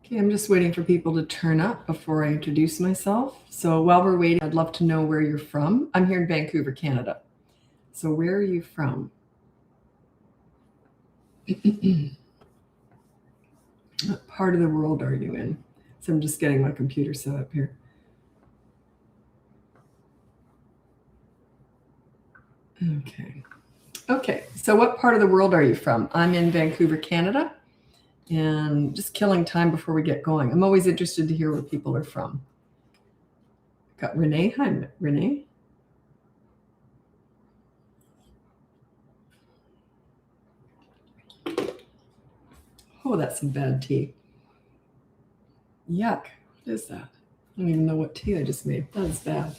Okay, I'm just waiting for people to turn up before I introduce myself. So while we're waiting, I'd love to know where you're from. I'm here in Vancouver, Canada. So where are you from? What part of the world are you in? So I'm just getting my computer set up here. Okay, so what part of the world are you from? I'm in Vancouver, Canada, and just killing time before we get going. I'm always interested to hear where people are from. Got Renee. Hi, Renee. Oh, that's some bad tea. Yuck. What is that? I don't even know what tea I just made. That is bad.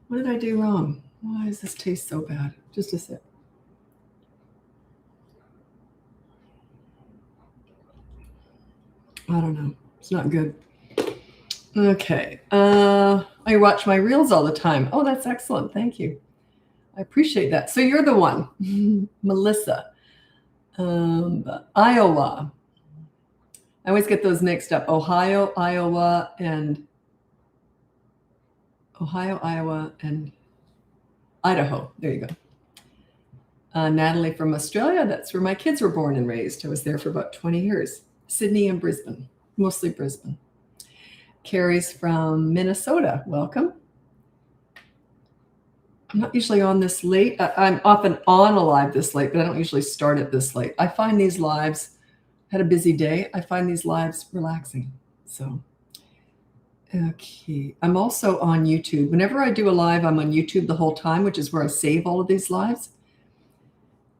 What did I do wrong? Why does this taste so bad? Just a sec. I don't know. It's not good. Okay. I watch my reels all the time. Oh, that's excellent. Thank you. I appreciate that. So you're the one, Melissa. Iowa. I always get those mixed up. Ohio, Iowa, and Idaho. There you go. Natalie from Australia. That's where my kids were born and raised. I was there for about 20 years. Sydney and Brisbane, mostly Brisbane. Carrie's from Minnesota. Welcome. I'm not usually on this late. I'm often on a live this late, but I don't usually start it this late. I find these lives, had a busy day. I find these lives relaxing. So, okay. I'm also on YouTube. Whenever I do a live, I'm on YouTube the whole time, which is where I save all of these lives.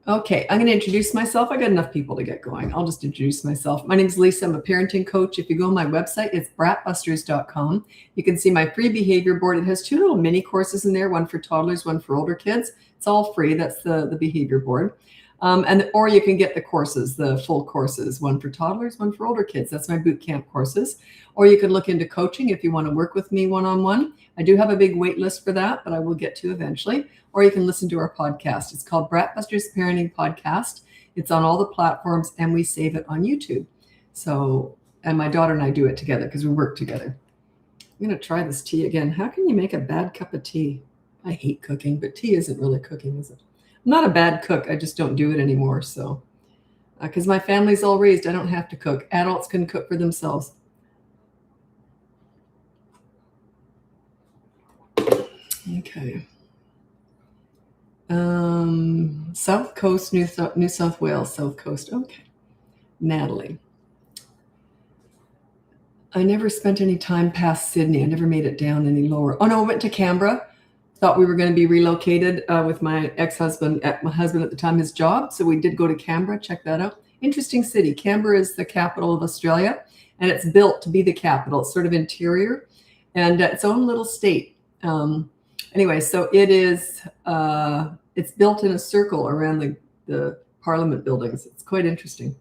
Okay, I'm going to introduce myself. I got enough people to get going. I'll just introduce myself. My name is Lisa. I'm a parenting coach. If you go on my website, it's BratBusters.com. You can see my free behavior board. It has 2 little mini courses in there, one for toddlers, one for older kids. It's all free. That's the behavior board. Or you can get the courses, the full courses, one for toddlers, one for older kids. That's my boot camp courses. Or you can look into coaching if you want to work with me one-on-one. I do have a big wait list for that, but I will get to eventually. Or you can listen to our podcast. It's called BratBusters Parenting Podcast. It's on all the platforms, and we save it on YouTube. So, and my daughter and I do it together because we work together. I'm going to try this tea again. How can you make a bad cup of tea? I hate cooking, but tea isn't really cooking, is it? I'm not a bad cook. I just don't do it anymore. So, because my family's all raised, I don't have to cook. Adults can cook for themselves. Okay. South Coast, New South Wales, South Coast. Okay. Natalie. I never spent any time past Sydney. I never made it down any lower. Oh, no, I went to Canberra. Thought we were going to be relocated with my ex-husband, my husband at the time, his job. So we did go to Canberra. Check that out. Interesting city. Canberra is the capital of Australia, and it's built to be the capital. It's sort of interior and its own little state. Anyway, so it is, it's built in a circle around the Parliament buildings. It's quite interesting.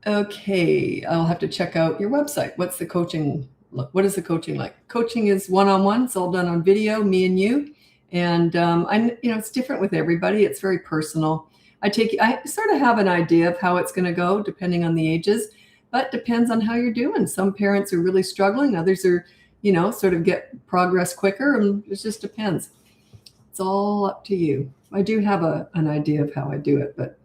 Okay, I'll have to check out your website. What's the coaching look? What is the coaching like? Coaching is one-on-one. It's all done on video, me and you. And it's different with everybody. It's very personal. I sort of have an idea of how it's going to go depending on the ages, but depends on how you're doing. Some parents are really struggling. Others are, sort of get progress quicker, and it just depends. It's all up to you. I do have an idea of how I do it, but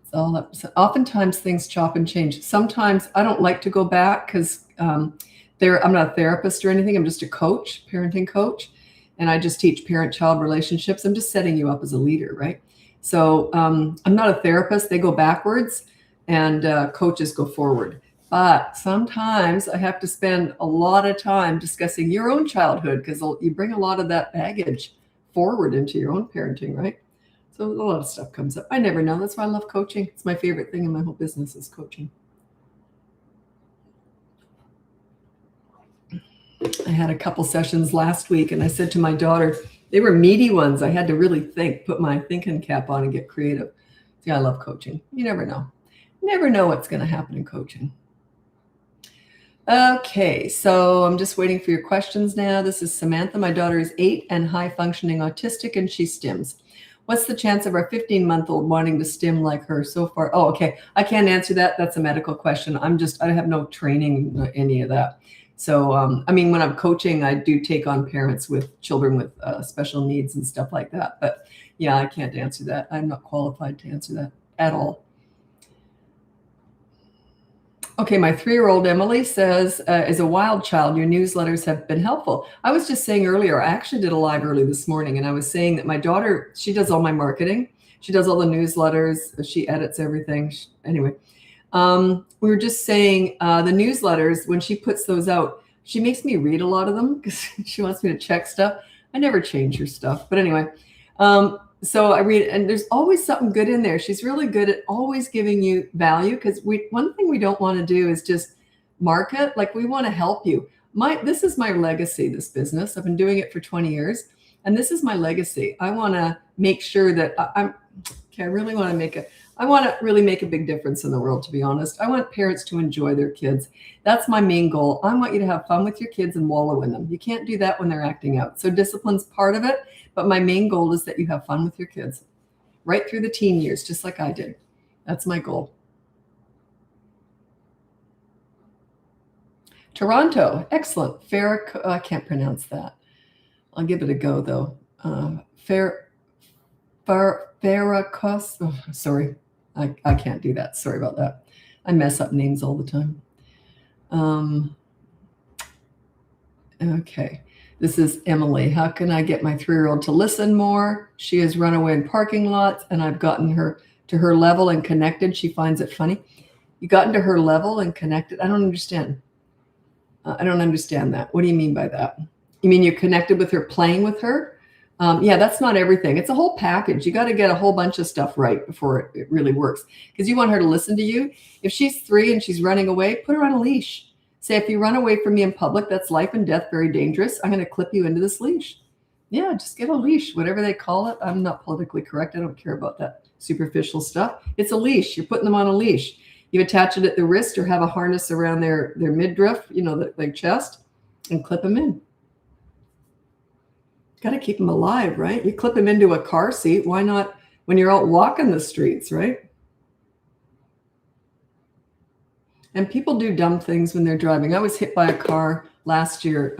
it's all up. So oftentimes things chop and change. Sometimes I don't like to go back because I'm not a therapist or anything. I'm just a coach, parenting coach, and I just teach parent-child relationships. I'm just setting you up as a leader, right? So I'm not a therapist. They go backwards, and coaches go forward. But sometimes I have to spend a lot of time discussing your own childhood because you bring a lot of that baggage forward into your own parenting, right? So a lot of stuff comes up. I never know. That's why I love coaching. It's my favorite thing in my whole business is coaching. I had a couple sessions last week, and I said to my daughter, they were meaty ones. I had to really think, put my thinking cap on and get creative. See, I love coaching. You never know. You never know what's going to happen in coaching. Okay, so I'm just waiting for your questions now. This is Samantha. My daughter is 8 and high-functioning autistic, and she stims. What's the chance of our 15-month-old wanting to stim like her so far? Oh, okay. I can't answer that. That's a medical question. I have no training in any of that. So, I mean, when I'm coaching, I do take on parents with children with special needs and stuff like that. But yeah, I can't answer that. I'm not qualified to answer that at all. Okay, my 3-year-old Emily says, as a wild child, your newsletters have been helpful. I was just saying earlier, I actually did a live early this morning, and I was saying that my daughter, she does all my marketing. She does all the newsletters. She edits everything. Anyway, we were just saying the newsletters, when she puts those out, she makes me read a lot of them because she wants me to check stuff. I never change her stuff. But anyway, so I read, and there's always something good in there. She's really good at always giving you value, because one thing we don't want to do is just market. Like, we want to help you. This is my legacy, this business. I've been doing it for 20 years, and this is my legacy. I want to make sure that I really want to really make a big difference in the world, to be honest. I want parents to enjoy their kids. That's my main goal. I want you to have fun with your kids and wallow in them. You can't do that when they're acting out. So discipline's part of it, but my main goal is that you have fun with your kids right through the teen years, just like I did. That's my goal. Toronto, excellent. I can't pronounce that. I'll give it a go, though. Farrakos. Oh, sorry. I can't do that. Sorry about that. I mess up names all the time. Okay. This is Emily. How can I get my 3-year-old to listen more? She has run away in parking lots, and I've gotten her to her level and connected. She finds it funny. You gotten to her level and connected? I don't understand. I don't understand that. What do you mean by that? You mean you're connected with her, playing with her? Yeah, that's not everything. It's a whole package. You got to get a whole bunch of stuff right before it really works, because you want her to listen to you. If she's 3 and she's running away, put her on a leash. Say, if you run away from me in public, that's life and death, very dangerous. I'm going to clip you into this leash. Yeah, just get a leash, whatever they call it. I'm not politically correct. I don't care about that superficial stuff. It's a leash. You're putting them on a leash. You attach it at the wrist or have a harness around their midriff, their chest, and clip them in. Got to keep them alive, right? You clip them into a car seat. Why not when you're out walking the streets, right? And people do dumb things when they're driving. I was hit by a car last year.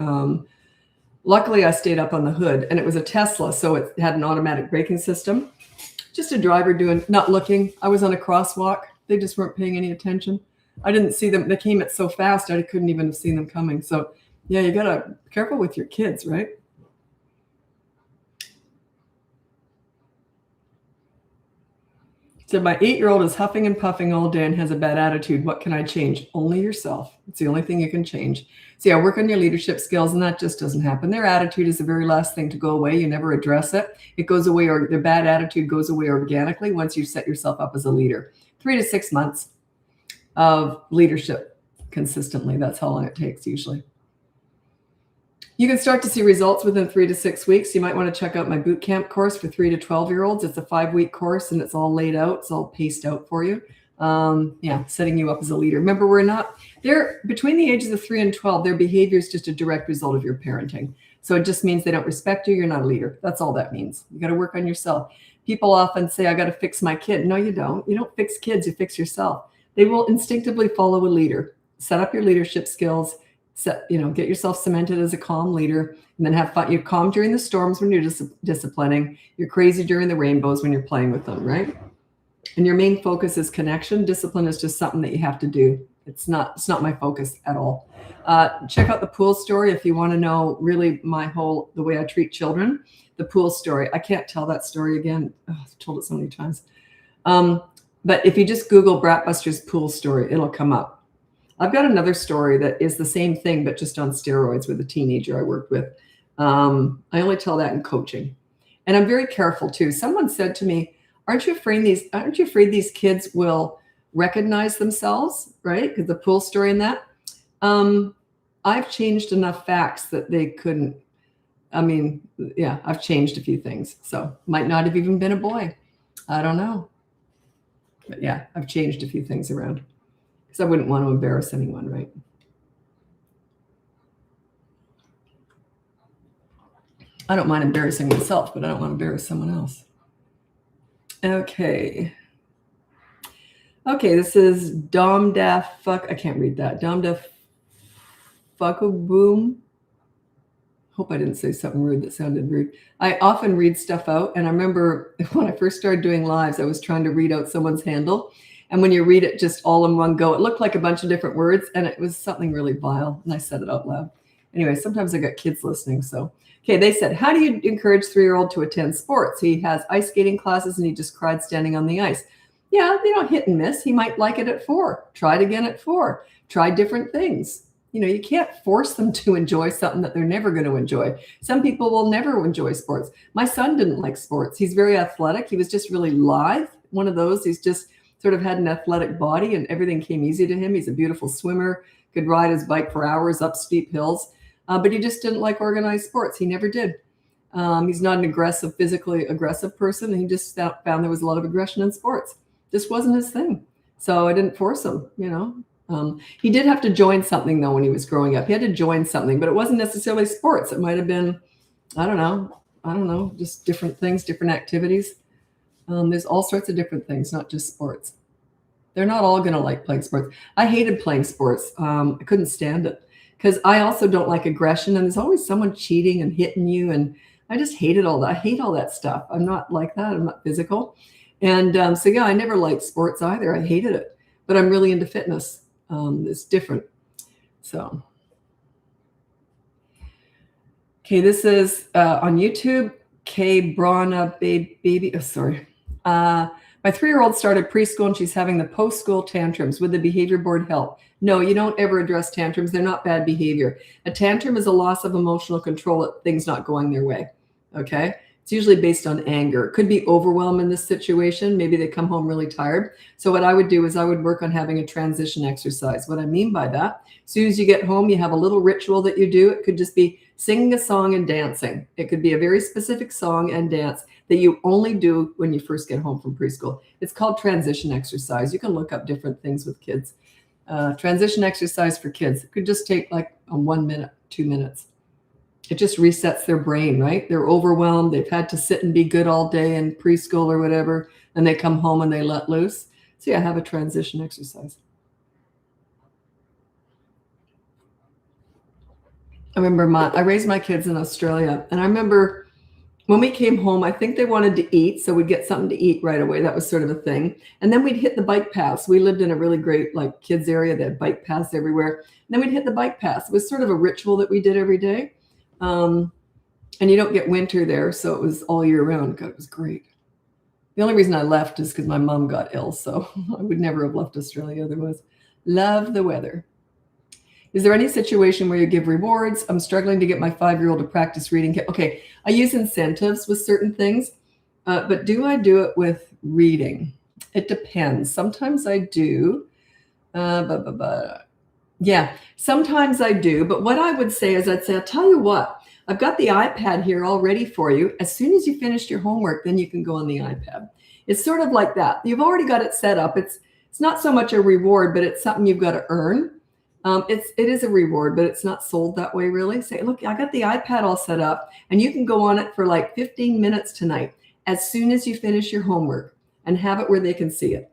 Luckily, I stayed up on the hood, and it was a Tesla, so it had an automatic braking system. Just a driver not looking. I was on a crosswalk. They just weren't paying any attention. I didn't see them. They came at so fast, I couldn't even have seen them coming. So, yeah, you got to be careful with your kids, right? So my 8-year-old is huffing and puffing all day and has a bad attitude. What can I change? Only yourself. It's the only thing you can change. So yeah, work on your leadership skills, and that just doesn't happen. Their attitude is the very last thing to go away. You never address it. It goes away, or their bad attitude goes away organically once you set yourself up as a leader. 3 to 6 months of leadership consistently. That's how long it takes usually. You can start to see results within 3 to 6 weeks. You might want to check out my boot camp course for 3 to 12-year-olds. It's a 5-week course, and it's all laid out. It's all paced out for you. Setting you up as a leader. Remember, they're between the ages of 3 and 12. Their behavior is just a direct result of your parenting. So it just means they don't respect you. You're not a leader. That's all that means. You got to work on yourself. People often say, I got to fix my kid. No, you don't. You don't fix kids. You fix yourself. They will instinctively follow a leader. Set up your leadership skills. Get yourself cemented as a calm leader, and then have fun. You're calm during the storms when you're disciplining. You're crazy during the rainbows when you're playing with them, right? And your main focus is connection. Discipline is just something that you have to do. It's not my focus at all. Check out the pool story if you want to know really the way I treat children. The pool story. I can't tell that story again. Oh, I've told it so many times. But if you just Google BratBusters pool story, it'll come up. I've got another story that is the same thing, but just on steroids with a teenager I worked with. I only tell that in coaching. And I'm very careful too. Someone said to me, aren't you afraid these kids will recognize themselves, right? Because the pool story and that. I've changed enough facts that they couldn't. I've changed a few things. So might not have even been a boy. I don't know. But yeah, I've changed a few things around. I wouldn't want to embarrass anyone, right? I don't mind embarrassing myself, but I don't want to embarrass someone else. Okay. Okay, this is Dom Da Fuck. I can't read that. Dom Da Fuckaboom. Hope I didn't say something rude that sounded rude. I often read stuff out, and I remember when I first started doing lives, I was trying to read out someone's handle, and when you read it just all in one go, it looked like a bunch of different words, and it was something really vile, and I said it out loud. Anyway, sometimes I got kids listening, so. Okay, they said, how do you encourage 3-year-old to attend sports? He has ice skating classes, and he just cried standing on the ice. Yeah, hit and miss. He might like it at 4. Try it again at 4. Try different things. You can't force them to enjoy something that they're never going to enjoy. Some people will never enjoy sports. My son didn't like sports. He's very athletic. He was just really lithe. One of those. He's just sort of had an athletic body and everything came easy to him. He's a beautiful swimmer, could ride his bike for hours up steep hills, but he just didn't like organized sports. He never did. He's not an physically aggressive person. He just found there was a lot of aggression in sports. This wasn't his thing. So I didn't force him, He did have to join something, though, when he was growing up. He had to join something, but it wasn't necessarily sports. It might have been, I don't know, just different things, different activities. There's all sorts of different things, not just sports. They're not all going to like playing sports. I hated playing sports. I couldn't stand it because I also don't like aggression, and there's always someone cheating and hitting you, and I just hated all that. I hate all that stuff. I'm not like that. I'm not physical. And I never liked sports either. I hated it, but I'm really into fitness. It's different. So, okay, this is on YouTube. K Brana baby. Oh, sorry. My 3-year-old started preschool and she's having the post-school tantrums. Would the behavior board help? No, you don't ever address tantrums. They're not bad behavior. A tantrum is a loss of emotional control at things not going their way. Okay. It's usually based on anger. It could be overwhelm in this situation. Maybe they come home really tired. So what I would do is I would work on having a transition exercise. What I mean by that, as soon as you get home, you have a little ritual that you do. It could just be singing a song and dancing. It could be a very specific song and dance that you only do when you first get home from preschool. It's called transition exercise. You can look up different things with kids. Transition exercise for kids. It could just take like 1 minute, 2 minutes. It just resets their brain, right? They're overwhelmed. They've had to sit and be good all day in preschool or whatever, and they come home and they let loose. So yeah, have a transition exercise. I remember I raised my kids in Australia, and I remember when we came home, I think they wanted to eat, so we'd get something to eat right away. That was sort of a thing. And then we'd hit the bike paths. We lived in a really great kids area that had bike paths everywhere. And then we'd hit the bike paths. It was sort of a ritual that we did every day. And you don't get winter there, so it was all year round. God, it was great. The only reason I left is because my mom got ill, so I would never have left Australia otherwise. Love the weather. Is there any situation where you give rewards? I'm struggling to get my 5-year-old to practice reading. Okay, I use incentives with certain things, but do I do it with reading? It depends. Sometimes I do. Yeah, sometimes I do. But what I would say is I'll tell you what, I've got the iPad here all ready for you. As soon as you finished your homework, then you can go on the iPad. It's sort of like that. You've already got it set up. It's not so much a reward, but it's something you've got to earn. It is a reward, but it's not sold that way, really. Say, look, I got the iPad all set up, and you can go on it for 15 minutes tonight as soon as you finish your homework, and have it where they can see it.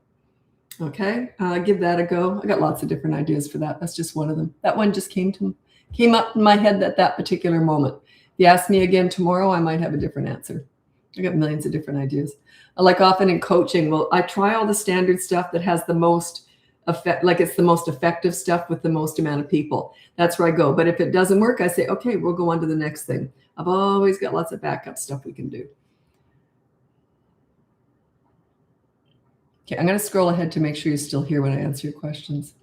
Okay, give that a go. I got lots of different ideas for that. That's just one of them. That one just came up in my head at that particular moment. If you ask me again tomorrow, I might have a different answer. I got millions of different ideas. Often in coaching, well, I try all the standard stuff that has the most effect, it's the most effective stuff with the most amount of people. That's where I go. But if it doesn't work, I say, okay, we'll go on to the next thing. I've always got lots of backup stuff we can do. Okay, I'm going to scroll ahead to make sure you're still here when I answer your questions.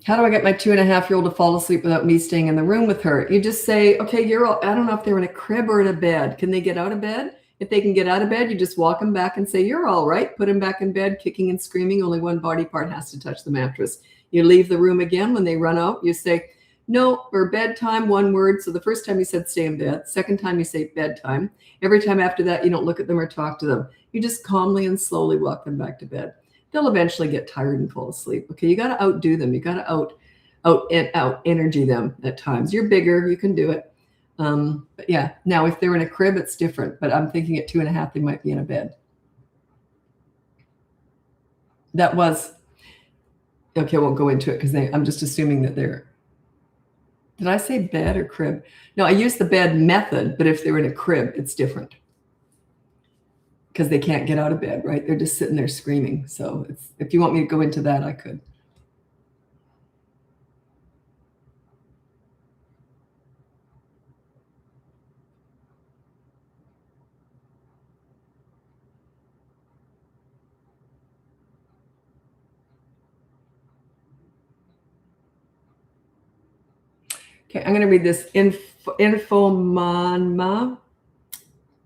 How do I get my 2.5-year-old to fall asleep without me staying in the room with her? You just say, okay, I don't know if they're in a crib or in a bed. Can they get out of bed? If they can get out of bed, you just walk them back and say, you're all right. Put them back in bed, kicking and screaming. Only one body part has to touch the mattress. You leave the room again. When they run out, you say, no, or bedtime, one word. So the first time you said stay in bed. Second time you say bedtime. Every time after that, you don't look at them or talk to them. You just calmly and slowly walk them back to bed. They'll eventually get tired and fall asleep. Okay, you got to outdo them. You got to out energy them at times. You're bigger. You can do it. But yeah, now if they're in a crib, it's different. But I'm thinking at 2.5, they might be in a bed. That was, okay, I won't go into it because I'm just assuming that they're, did I say bed or crib? No, I use the bed method, but if they're in a crib, it's different because they can't get out of bed, right? They're just sitting there screaming. So if you want me to go into that, I could. Okay, I'm going to read this Infomanma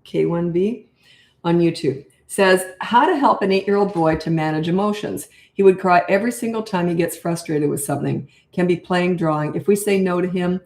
K1B on YouTube. Says, how to help an 8-year-old boy to manage emotions. He would cry every single time he gets frustrated with something. Can be playing, drawing. If we say no to him,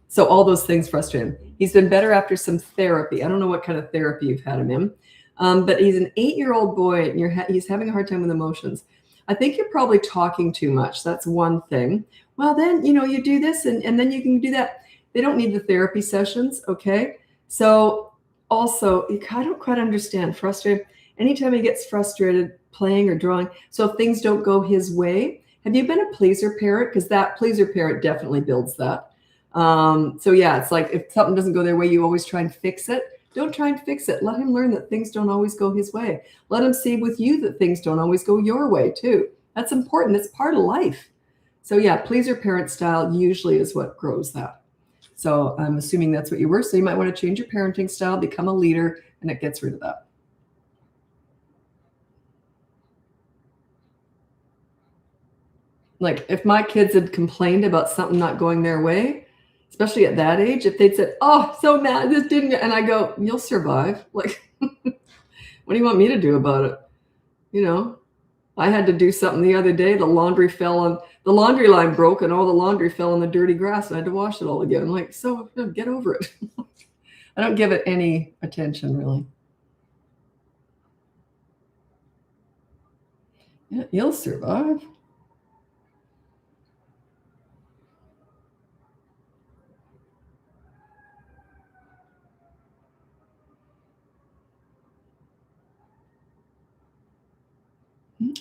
so all those things frustrate him. He's been better after some therapy. I don't know what kind of therapy you've had him in, but he's an 8-year-old boy and he's having a hard time with emotions. I think you're probably talking too much. That's one thing. Well, then, you do this and then you can do that. They don't need the therapy sessions, okay? So also, I don't quite understand. Frustrated. Anytime he gets frustrated playing or drawing, so if things don't go his way, have you been a pleaser parent? Because that pleaser parent definitely builds that. So yeah, it's like if something doesn't go their way, you always try and fix it. Don't try and fix it. Let him learn that things don't always go his way. Let him see with you that things don't always go your way too. That's important. It's part of life. So yeah, pleaser parent style usually is what grows that. So I'm assuming that's what you were. So you might want to change your parenting style, become a leader, and it gets rid of that. Like if my kids had complained about something not going their way, especially at that age, if they'd said, oh, so mad, this didn't, and I go, you'll survive. Like, what do you want me to do about it? I had to do something the other day. The laundry fell on, the laundry line broke and all the laundry fell on the dirty grass and I had to wash it all again. I'm like, so get over it. I don't give it any attention really. Yeah, you'll survive.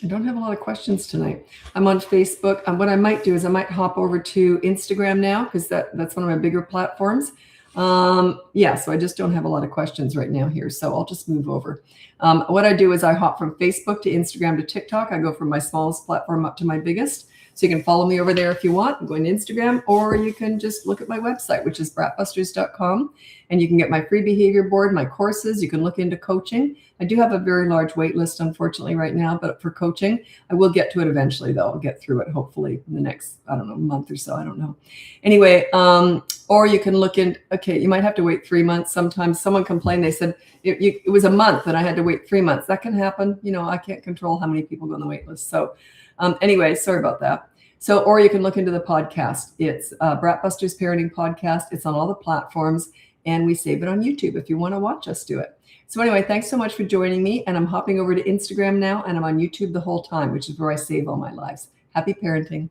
I don't have a lot of questions tonight. I'm on Facebook. What I might do is I might hop over to Instagram now because that's one of my bigger platforms. Yeah, so I just don't have a lot of questions right now here. So I'll just move over. What I do is I hop from Facebook to Instagram to TikTok. I go from my smallest platform up to my biggest. So you can follow me over there if you want. I'm going to Instagram, or you can just look at my website, which is BratBusters.com. And you can get my free behavior board, my courses. You can look into coaching. I do have a very large wait list, unfortunately, right now, but for coaching, I will get to it eventually, though. I'll get through it, hopefully, in the next, month or so. I don't know. Anyway, or you can look in, okay, you might have to wait 3 months. Sometimes someone complained, they said it was a month and I had to wait 3 months. That can happen. I can't control how many people go on the wait list. So anyway, sorry about that. So, or you can look into the podcast. It's BratBusters Parenting Podcast. It's on all the platforms and we save it on YouTube if you want to watch us do it. So anyway, thanks so much for joining me. And I'm hopping over to Instagram now and I'm on YouTube the whole time, which is where I save all my lives. Happy parenting.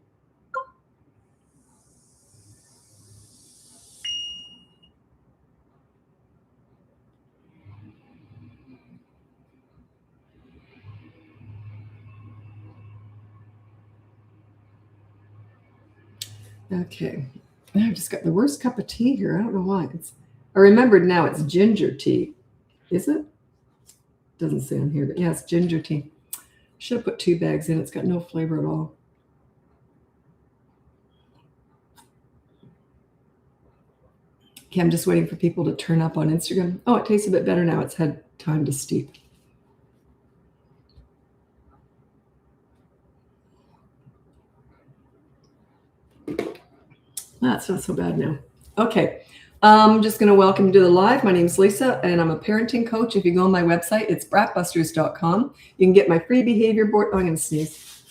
Okay. I've just got the worst cup of tea here. I don't know why. I remembered now it's ginger tea. Is it? Doesn't say on here, but yeah, it's ginger tea. Should have put 2 bags in. It's got no flavor at all. Okay, I'm just waiting for people to turn up on Instagram. Oh, it tastes a bit better now. It's had time to steep. That's not so bad now. Okay. I'm just going to welcome you to the live. My name is Lisa, and I'm a parenting coach. If you go on my website, it's BratBusters.com. You can get my free behavior board. Oh, I'm going to sneeze.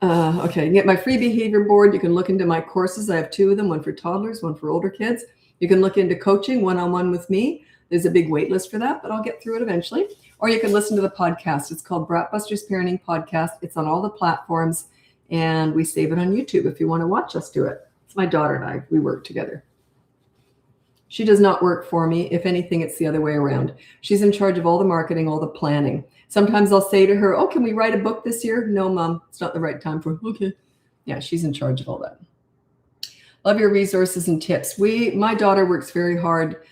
Okay, you can get my free behavior board. You can look into my courses. I have 2 of them, one for toddlers, one for older kids. You can look into coaching one-on-one with me. There's a big wait list for that, but I'll get through it eventually. Or you can listen to the podcast. It's called BratBusters Parenting Podcast. It's on all the platforms, and we save it on YouTube if you want to watch us do it. It's my daughter and I. We work together. She does not work for me. If anything, it's the other way around. She's in charge of all the marketing, all the planning. Sometimes I'll say to her, oh, can we write a book this year? No, Mom, it's not the right time for it. Okay. Yeah, she's in charge of all that. Love your resources and tips. My daughter works very hard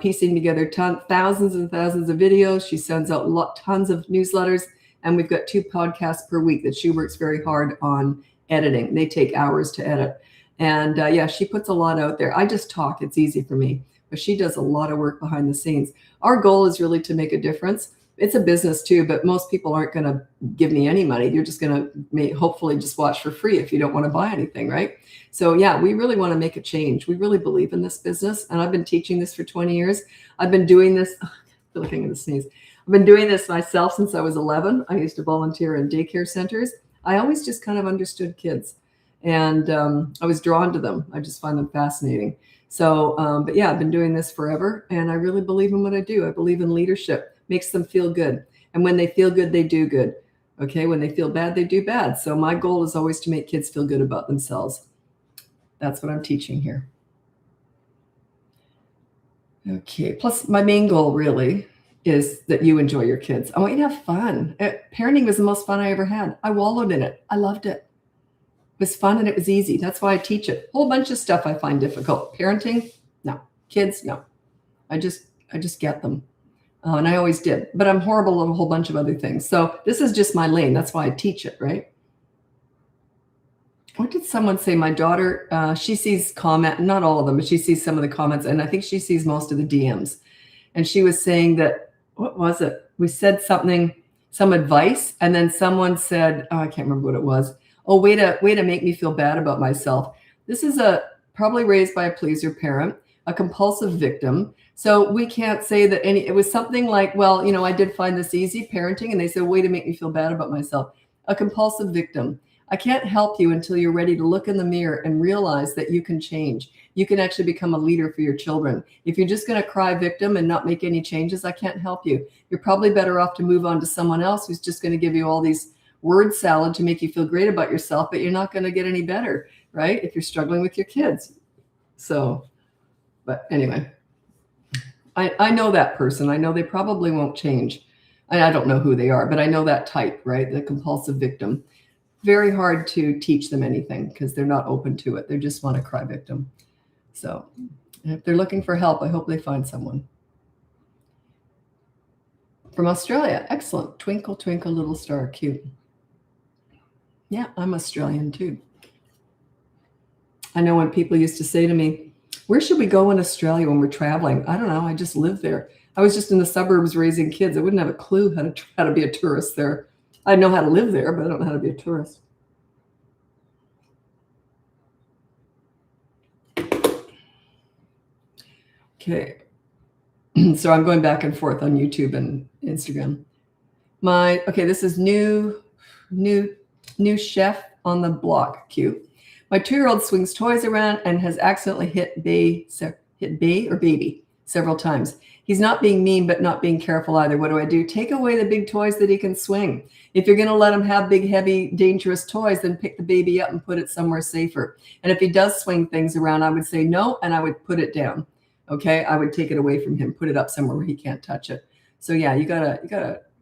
piecing together thousands and thousands of videos. She sends out tons of newsletters, and we've got 2 podcasts per week that she works very hard on editing. They take hours to edit. And yeah, she puts a lot out there. I just talk. It's easy for me. But she does a lot of work behind the scenes. Our goal is really to make a difference. It's a business too, but most people aren't going to give me any money. You're just going to hopefully just watch for free if you don't want to buy anything, right? So yeah, we really want to make a change. We really believe in this business. And I've been teaching this for 20 years. I've been doing this. I'm looking at the sneeze. I've been doing this myself since I was 11. I used to volunteer in daycare centers. I always just kind of understood kids. And I was drawn to them. I just find them fascinating. So, but yeah, I've been doing this forever. And I really believe in what I do. I believe in leadership. Makes them feel good. And when they feel good, they do good. Okay. When they feel bad, they do bad. So my goal is always to make kids feel good about themselves. That's what I'm teaching here. Okay. Plus, my main goal really is that you enjoy your kids. I want you to have fun. Parenting was the most fun I ever had. I wallowed in it. I loved it. It was fun and it was easy. That's why I teach it. A whole bunch of stuff I find difficult. Parenting, no. Kids, no. I just get them. And I always did. But I'm horrible at a whole bunch of other things. So this is just my lane. That's why I teach it, right? What did someone say? My daughter, she sees not all of them, but she sees some of the comments. And I think she sees most of the DMs. And she was saying that, what was it? We said something, some advice. And then someone said, oh, I can't remember what it was. Oh, way to make me feel bad about myself. This is probably raised by a pleaser parent, a compulsive victim. So we can't say that it was something like, well, I did find this easy parenting. And they said, way to make me feel bad about myself. A compulsive victim. I can't help you until you're ready to look in the mirror and realize that you can change. You can actually become a leader for your children. If you're just going to cry victim and not make any changes, I can't help you. You're probably better off to move on to someone else who's just going to give you all these word salad to make you feel great about yourself, but you're not going to get any better, right? If you're struggling with your kids. So, but anyway, I know that person. I know they probably won't change. I don't know who they are, but I know that type, right? The compulsive victim. Very hard to teach them anything because they're not open to it. They just want to cry victim. So if they're looking for help, I hope they find someone. From Australia. Excellent. Twinkle, twinkle, little star. Cute. Yeah, I'm Australian too. I know when people used to say to me, where should we go in Australia when we're traveling? I don't know. I just live there. I was just in the suburbs raising kids. I wouldn't have a clue how to be a tourist there. I know how to live there, but I don't know how to be a tourist. Okay. So I'm going back and forth on YouTube and Instagram. This is new chef on the block. Cute. My 2-year-old swings toys around and has accidentally hit Bay or baby several times. He's not being mean, but not being careful either. What do I do? Take away the big toys that he can swing. If you're going to let him have big, heavy, dangerous toys, then pick the baby up and put it somewhere safer. And if he does swing things around, I would say no, and I would put it down. Okay, I would take it away from him, put it up somewhere where he can't touch it. So yeah, you gotta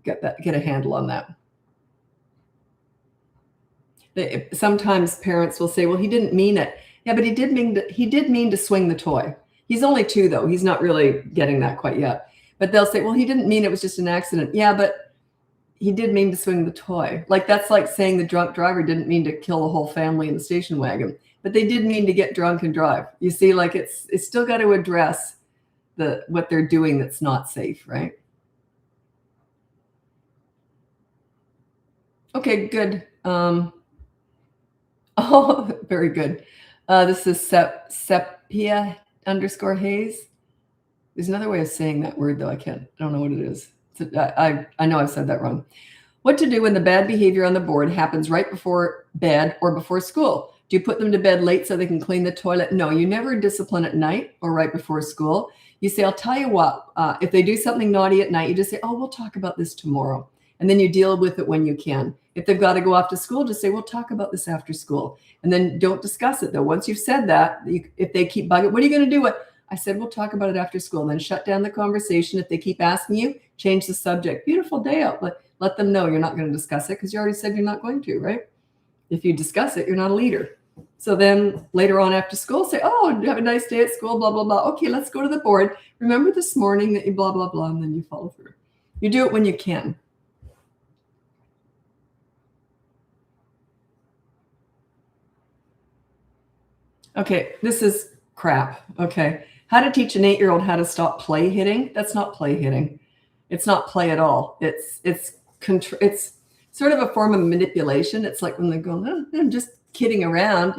get a handle on that. Sometimes parents will say, well, he didn't mean it. Yeah, but he did mean to swing the toy. He's only 2 though. He's not really getting that quite yet. But they'll say, well, he didn't mean it was just an accident. Yeah, but he did mean to swing the toy. Like that's like saying the drunk driver didn't mean to kill the whole family in the station wagon, but they did mean to get drunk and drive. You see, like it's still got to address what they're doing that's not safe, right? Okay, good. Oh, very good. This is Sepia _Hayes. There's another way of saying that word, though. I don't know what it is. I know I've said that wrong. What to do when the bad behavior on the board happens right before bed or before school? Do you put them to bed late so they can clean the toilet? No, you never discipline at night or right before school. You say, I'll tell you what, if they do something naughty at night, you just say, oh, we'll talk about this tomorrow. And then you deal with it when you can. If they've got to go off to school, just say, we'll talk about this after school. And then don't discuss it, though. Once you've said that, if they keep bugging, what are you going to do? I said, we'll talk about it after school. And then shut down the conversation. If they keep asking you, change the subject. Beautiful day out. Let them know you're not going to discuss it because you already said you're not going to, right? If you discuss it, you're not a leader. So then later on after school, say, oh, have a nice day at school, blah, blah, blah. Okay, let's go to the board. Remember this morning that you blah, blah, blah, and then you follow through. You do it when you can. Okay, this is crap. Okay. How to teach an 8-year-old how to stop play hitting. That's not play hitting. It's not play at all. It's sort of a form of manipulation. It's like when they go, oh, I'm just kidding around.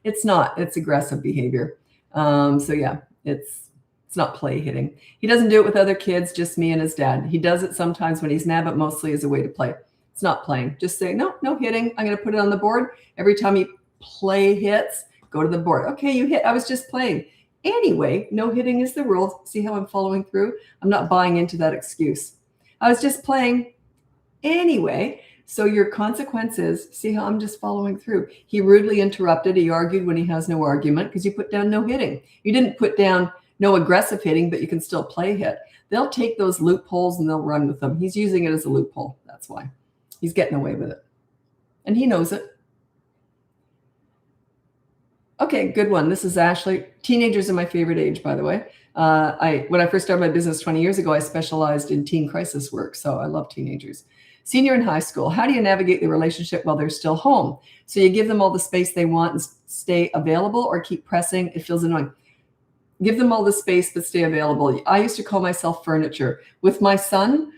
It's not. It's aggressive behavior. So yeah, it's not play hitting. He doesn't do it with other kids, just me and his dad. He does it sometimes when he's mad, but mostly as a way to play. It's not playing. Just say, no hitting. I'm going to put it on the board. Every time he play hits, go to the board. Okay, you hit. I was just playing. Anyway, no hitting is the rule. See how I'm following through? I'm not buying into that excuse. I was just playing anyway. So your consequences, see how I'm just following through. He rudely interrupted. He argued when he has no argument because you put down no hitting. You didn't put down no aggressive hitting, but you can still play hit. They'll take those loopholes and they'll run with them. He's using it as a loophole. That's why. He's getting away with it. And he knows it. Okay, good one. This is Ashley. Teenagers are my favorite age, by the way. When I first started my business 20 years ago, I specialized in teen crisis work. So I love teenagers. Senior in high school, how do you navigate the relationship while they're still home? So you give them all the space they want and stay available, or keep pressing? It feels annoying. Give them all the space, but stay available. I used to call myself furniture. With my son,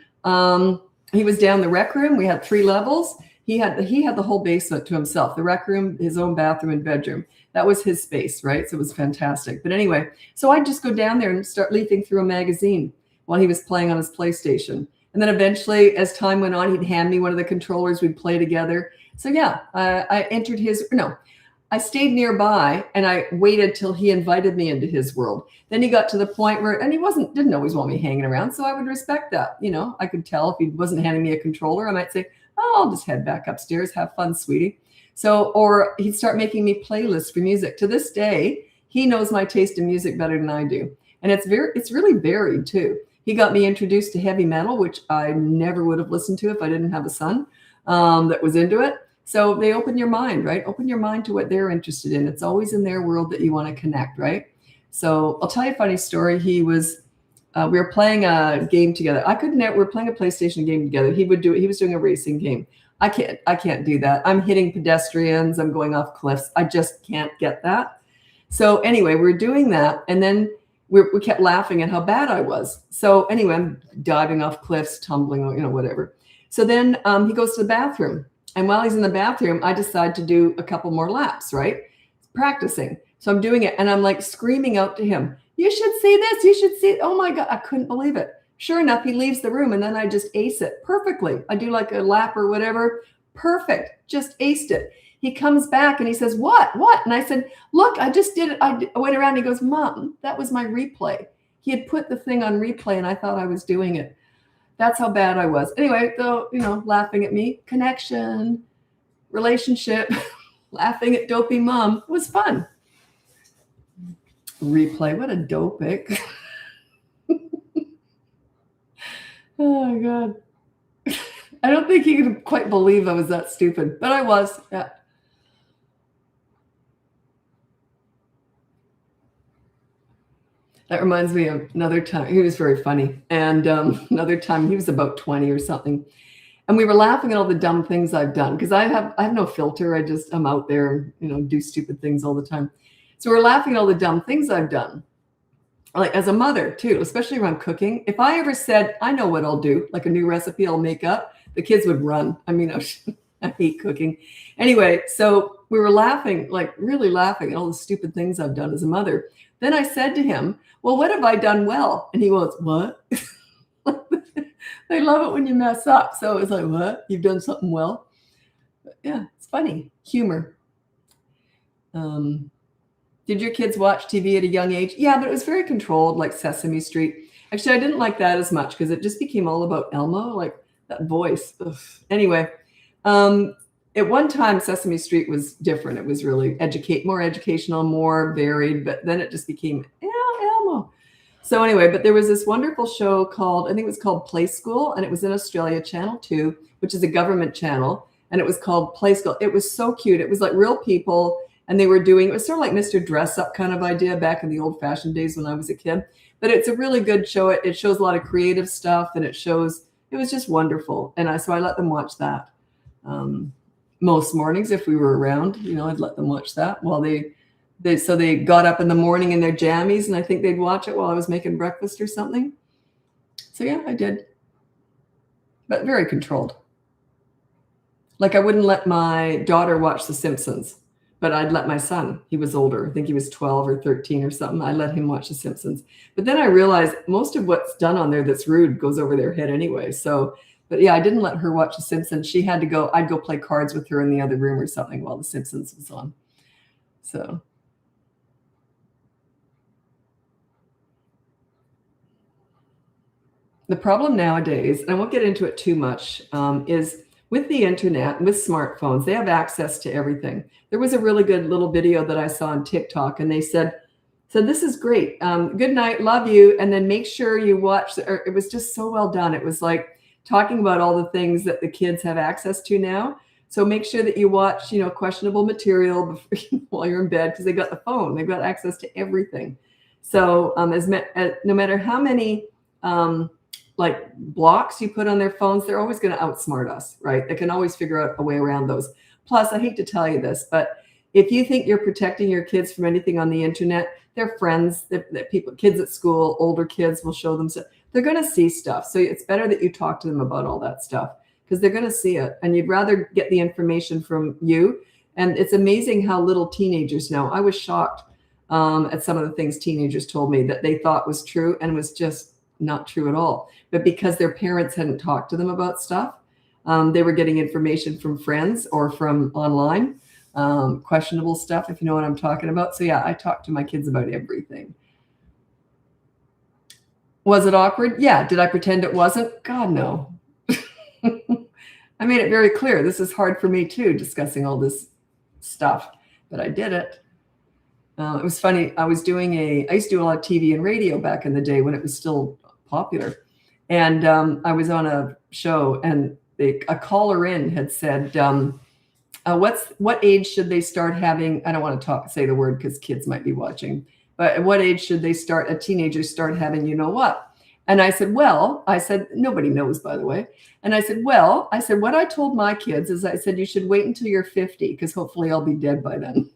he was down the rec room. We had 3 levels. He had the whole basement to himself, the rec room, his own bathroom and bedroom. That was his space, right? So it was fantastic. But anyway, so I'd just go down there and start leafing through a magazine while he was playing on his PlayStation. And then eventually, as time went on, he'd hand me one of the controllers. We'd play together. So yeah, I stayed nearby and I waited till he invited me into his world. Then he got to the point where, and he didn't always want me hanging around. So I would respect that. I could tell if he wasn't handing me a controller, I might say, oh, I'll just head back upstairs. Have fun, sweetie. So, or he'd start making me playlists for music. To this day, he knows my taste in music better than I do. And it's really varied too. He got me introduced to heavy metal, which I never would have listened to if I didn't have a son that was into it. So they open your mind, right? Open your mind to what they're interested in. It's always in their world that you want to connect, right? So I'll tell you a funny story. We were playing a game together. We were playing a PlayStation game together. He was doing a racing game. I can't do that. I'm hitting pedestrians. I'm going off cliffs. I just can't get that. So anyway, we're doing that. And then we kept laughing at how bad I was. So anyway, I'm diving off cliffs, tumbling, whatever. So then he goes to the bathroom. And while he's in the bathroom, I decide to do a couple more laps, right? Practicing. So I'm doing it. And I'm like screaming out to him, you should see this. You should see it. Oh my God. I couldn't believe it. Sure enough, he leaves the room and then I just ace it perfectly. I do like a lap or whatever. Perfect. Just aced it. He comes back and he says, what? And I said, look, I just did it. I went around and he goes, Mom, that was my replay. He had put the thing on replay and I thought I was doing it. That's how bad I was. Anyway, so, laughing at me, connection, relationship, laughing at dopey mom. It was fun. Replay. What a dopic. Oh my God. I don't think he could quite believe I was that stupid, but I was. Yeah. That reminds me of another time. He was very funny. And another time he was about 20 or something. And we were laughing at all the dumb things I've done because I have no filter. I'm out there and, do stupid things all the time. So we're laughing at all the dumb things I've done. Like as a mother too, especially around cooking. If I ever said, I know what I'll do, like a new recipe I'll make up, the kids would run. I mean, I hate cooking. Anyway, so we were laughing, like really laughing at all the stupid things I've done as a mother. Then I said to him, well, what have I done well? And he goes, what? They love it when you mess up. So it was like, what? You've done something well? But yeah, it's funny. Humor. Did your kids watch TV at a young age? Yeah, but it was very controlled, like Sesame Street. Actually, I didn't like that as much because it just became all about Elmo, like that voice. Ugh. Anyway, at one time, Sesame Street was different. It was really more educational, more varied, but then it just became, Elmo. So anyway, but there was this wonderful show called, I think it was called Play School, and it was in Australia, Channel 2, which is a government channel, and it was called Play School. It was so cute. It was like real people, and they were doing, it was sort of like Mr. Dress Up kind of idea back in the old fashioned days when I was a kid. But it's a really good show. It shows a lot of creative stuff, and it was just wonderful. And so I let them watch that. Most mornings, if we were around, I'd let them watch that while they got up in the morning in their jammies, and I think they'd watch it while I was making breakfast or something. So yeah, I did, but very controlled. Like I wouldn't let my daughter watch The Simpsons, but I'd let my son, he was older, I think he was 12 or 13 or something. I let him watch The Simpsons. But then I realized most of what's done on there that's rude goes over their head anyway. So, but yeah, I didn't let her watch The Simpsons. She had to go, I'd go play cards with her in the other room or something while The Simpsons was on. So. The problem nowadays, and I won't get into it too much, is with the internet, with smartphones, they have access to everything. There was a really good little video that I saw on TikTok, and they said, this is great. Good night, love you. And then make sure you watch, it was just so well done. It was like talking about all the things that the kids have access to now. So make sure that you watch, questionable material before, while you're in bed, because they got the phone, they've got access to everything. So no matter how many, like blocks you put on their phones, they're always going to outsmart us, right? They can always figure out a way around those. Plus, I hate to tell you this, but if you think you're protecting your kids from anything on the internet, their friends, kids at school, older kids will show them stuff. They're going to see stuff. So it's better that you talk to them about all that stuff because they're going to see it. And you'd rather get the information from you. And it's amazing how little teenagers know. I was shocked at some of the things teenagers told me that they thought was true and was just not true at all. But because their parents hadn't talked to them about stuff, they were getting information from friends or from online, questionable stuff, if you know what I'm talking about. So yeah, I talked to my kids about everything. Was it awkward? Yeah. Did I pretend it wasn't? God, no. I made it very clear. This is hard for me too, discussing all this stuff, but I did it. It was funny. I used to do a lot of TV and radio back in the day when it was still popular. And I was on a show, and a caller in had said, what age should they start having? I don't want to say the word because kids might be watching, but at what age should a teenager start having, you know what? And I said, nobody knows, by the way. And I said, what I told my kids is I said, you should wait until you're 50 because hopefully I'll be dead by then.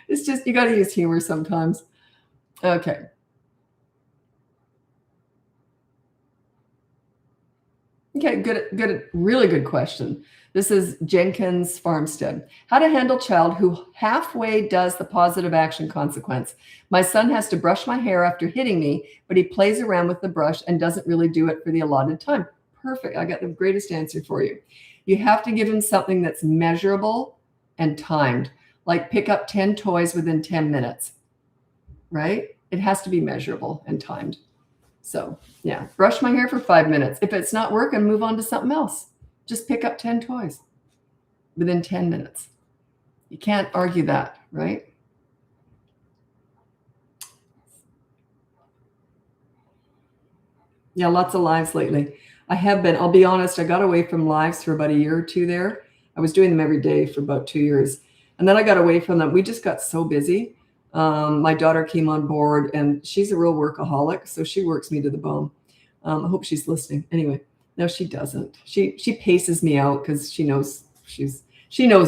It's just, you got to use humor sometimes. Okay. Okay, good, really good question. This is Jenkins Farmstead. How to handle child who halfway does the positive action consequence. My son has to brush my hair after hitting me, but he plays around with the brush and doesn't really do it for the allotted time. Perfect. I got the greatest answer for you. You have to give him something that's measurable and timed, like pick up 10 toys within 10 minutes, right? It has to be measurable and timed. So yeah, brush my hair for 5 minutes. If it's not working, move on to something else. Just pick up 10 toys within 10 minutes. You can't argue that, right? Yeah, lots of lives lately. I have been, I'll be honest, I got away from lives for about a year or two there. I was doing them every day for about 2 years. And then I got away from them. We just got so busy. My daughter came on board, and she's a real workaholic, so she works me to the bone. I hope she's listening. Anyway, no, she doesn't. She paces me out because she knows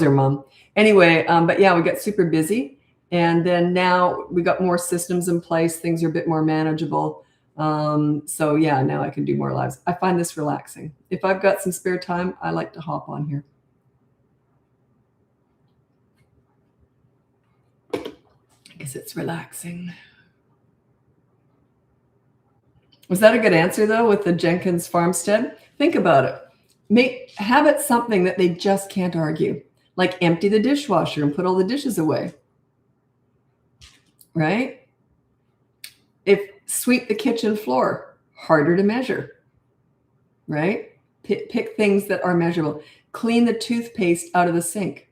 her mom. Anyway, but yeah, we got super busy, and then now we got more systems in place. Things are a bit more manageable. So yeah, now I can do more lives. I find this relaxing. If I've got some spare time, I like to hop on here. Because it's relaxing. Was that a good answer though with the Jenkins Farmstead? Think about it. Have it something that they just can't argue, like empty the dishwasher and put all the dishes away, right? Sweep the kitchen floor, harder to measure, right? Pick things that are measurable. Clean the toothpaste out of the sink.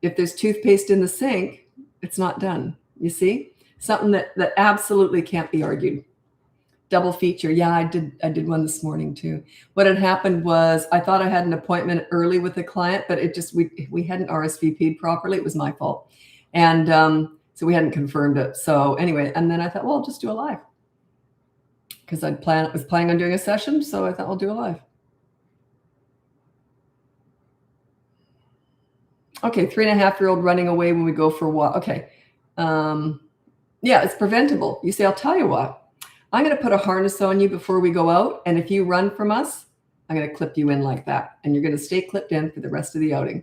If there's toothpaste in the sink, it's not done. You see? Something that absolutely can't be argued. Double feature. Yeah, I did one this morning too. What had happened was I thought I had an appointment early with a client, but it just we hadn't RSVP'd properly. It was my fault. And so we hadn't confirmed it. So anyway, and then I thought, well, I'll just do a live. Because was planning on doing a session, so I thought I'll do a live. Okay, 3.5-year-old running away when we go for a walk. Okay. Yeah, it's preventable. You say, I'll tell you what, I'm going to put a harness on you before we go out. And if you run from us, I'm going to clip you in like that. And you're going to stay clipped in for the rest of the outing.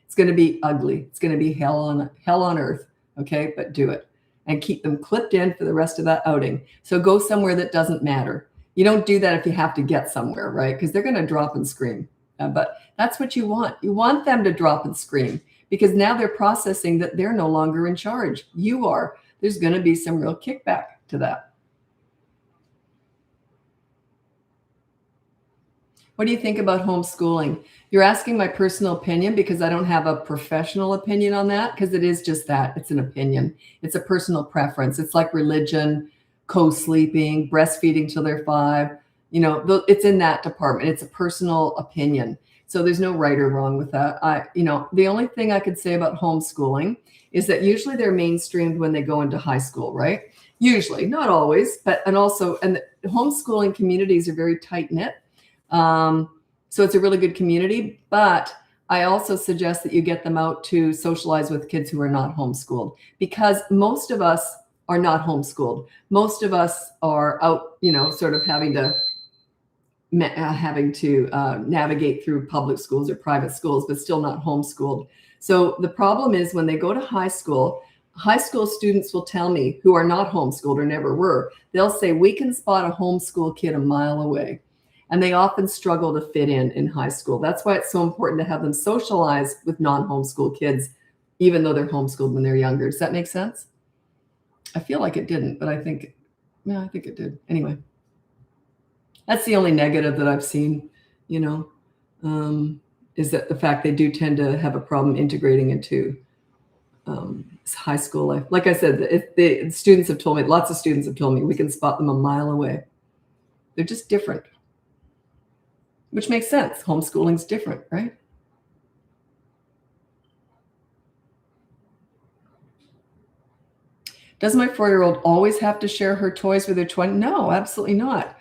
It's going to be ugly. It's going to be hell on earth. Okay, but do it. And keep them clipped in for the rest of that outing. So go somewhere that doesn't matter. You don't do that if you have to get somewhere, right? Because they're going to drop and scream. But that's what you want. You want them to drop and scream because now they're processing that they're no longer in charge. You are. There's going to be some real kickback to that. What do you think about homeschooling? You're asking my personal opinion because I don't have a professional opinion on that, because it is just that. It's an opinion. It's a personal preference. It's like religion, co-sleeping, breastfeeding till they're 5. You know, it's in that department. It's a personal opinion. So there's no right or wrong with that. The only thing I could say about homeschooling is that usually they're mainstreamed when they go into high school, right? Usually, not always, but and the homeschooling communities are very tight knit. So it's a really good community, but I also suggest that you get them out to socialize with kids who are not homeschooled, because most of us are not homeschooled. Most of us are out, sort of having to navigate through public schools or private schools, but still not homeschooled. So the problem is when they go to high school students will tell me, who are not homeschooled or never were, they'll say, we can spot a homeschool kid a mile away. And they often struggle to fit in high school. That's why it's so important to have them socialize with non-homeschool kids, even though they're homeschooled when they're younger. Does that make sense? I feel like it didn't, but I think it did. Anyway, that's the only negative that I've seen, is that the fact they do tend to have a problem integrating into high school life. Like I said, lots of students have told me, we can spot them a mile away. They're just different. Which makes sense. Homeschooling's different, right? Does my 4-year-old always have to share her toys with her 20? No, absolutely not.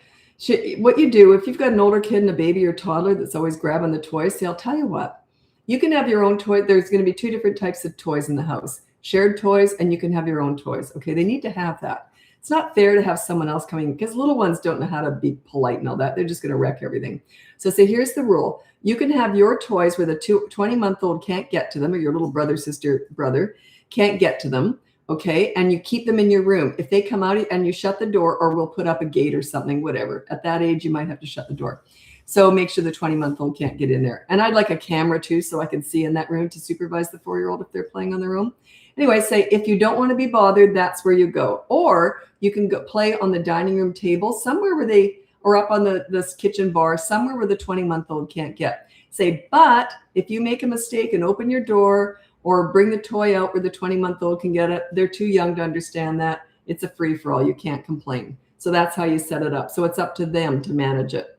What you do, if you've got an older kid and a baby or toddler that's always grabbing the toys, I'll tell you what, you can have your own toy. There's going to be 2 different types of toys in the house, shared toys, and you can have your own toys. Okay, they need to have that. It's not fair to have someone else coming, because little ones don't know how to be polite and all that. They're just going to wreck everything. So say, here's the rule. You can have your toys where the 20-month-old can't get to them, or your little brother, sister, brother can't get to them. Okay. And you keep them in your room. If they come out and you shut the door, or we'll put up a gate or something, whatever. At that age, you might have to shut the door. So make sure the 20-month-old can't get in there. And I'd like a camera too, so I can see in that room to supervise the 4-year-old if they're playing on their own. Anyway, say, if you don't want to be bothered, that's where you go. Or you can go play on the dining room table, somewhere where or up on this kitchen bar, somewhere where the 20-month-old can't get. Say, but if you make a mistake and open your door or bring the toy out where the 20-month-old can get it, they're too young to understand that. It's a free-for-all. You can't complain. So that's how you set it up. So it's up to them to manage it.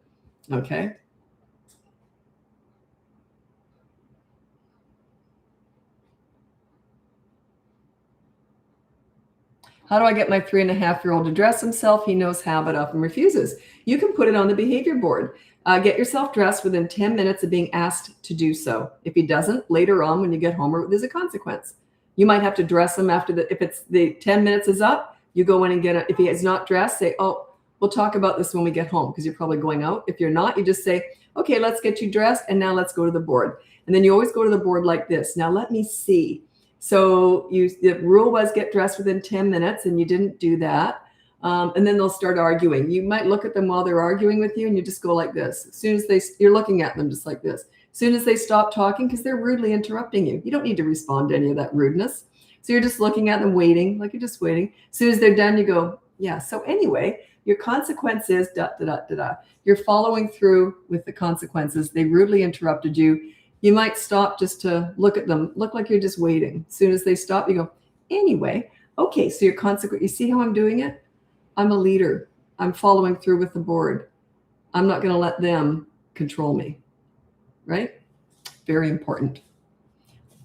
Okay. How do I get my 3.5-year-old to dress himself? He knows how, but often refuses. You can put it on the behavior board. Get yourself dressed within 10 minutes of being asked to do so. If he doesn't, later on when you get home, there's a consequence. You might have to dress him if it's the 10 minutes is up, you go in and get it. If he is not dressed, say, oh, we'll talk about this when we get home, because you're probably going out. If you're not, you just say, okay, let's get you dressed, and now let's go to the board. And then you always go to the board like this. Now let me see. So the rule was get dressed within 10 minutes, and you didn't do that. And then they'll start arguing. You might look at them while they're arguing with you, and you just go like this. As soon as you're looking at them just like this. As soon as they stop talking, because they're rudely interrupting you. You don't need to respond to any of that rudeness. So you're just looking at them, waiting, like you're just waiting. As soon as they're done, you go, yeah. So anyway, your consequence is da, da, da, da, da. You're following through with the consequences. They rudely interrupted you. You might stop just to look at them, look like you're just waiting. As soon as they stop, you go, anyway, Okay, so you're consequent. You see how I'm doing it? I'm a leader. I'm following through with the board. I'm not going to let them control me, right? Very important.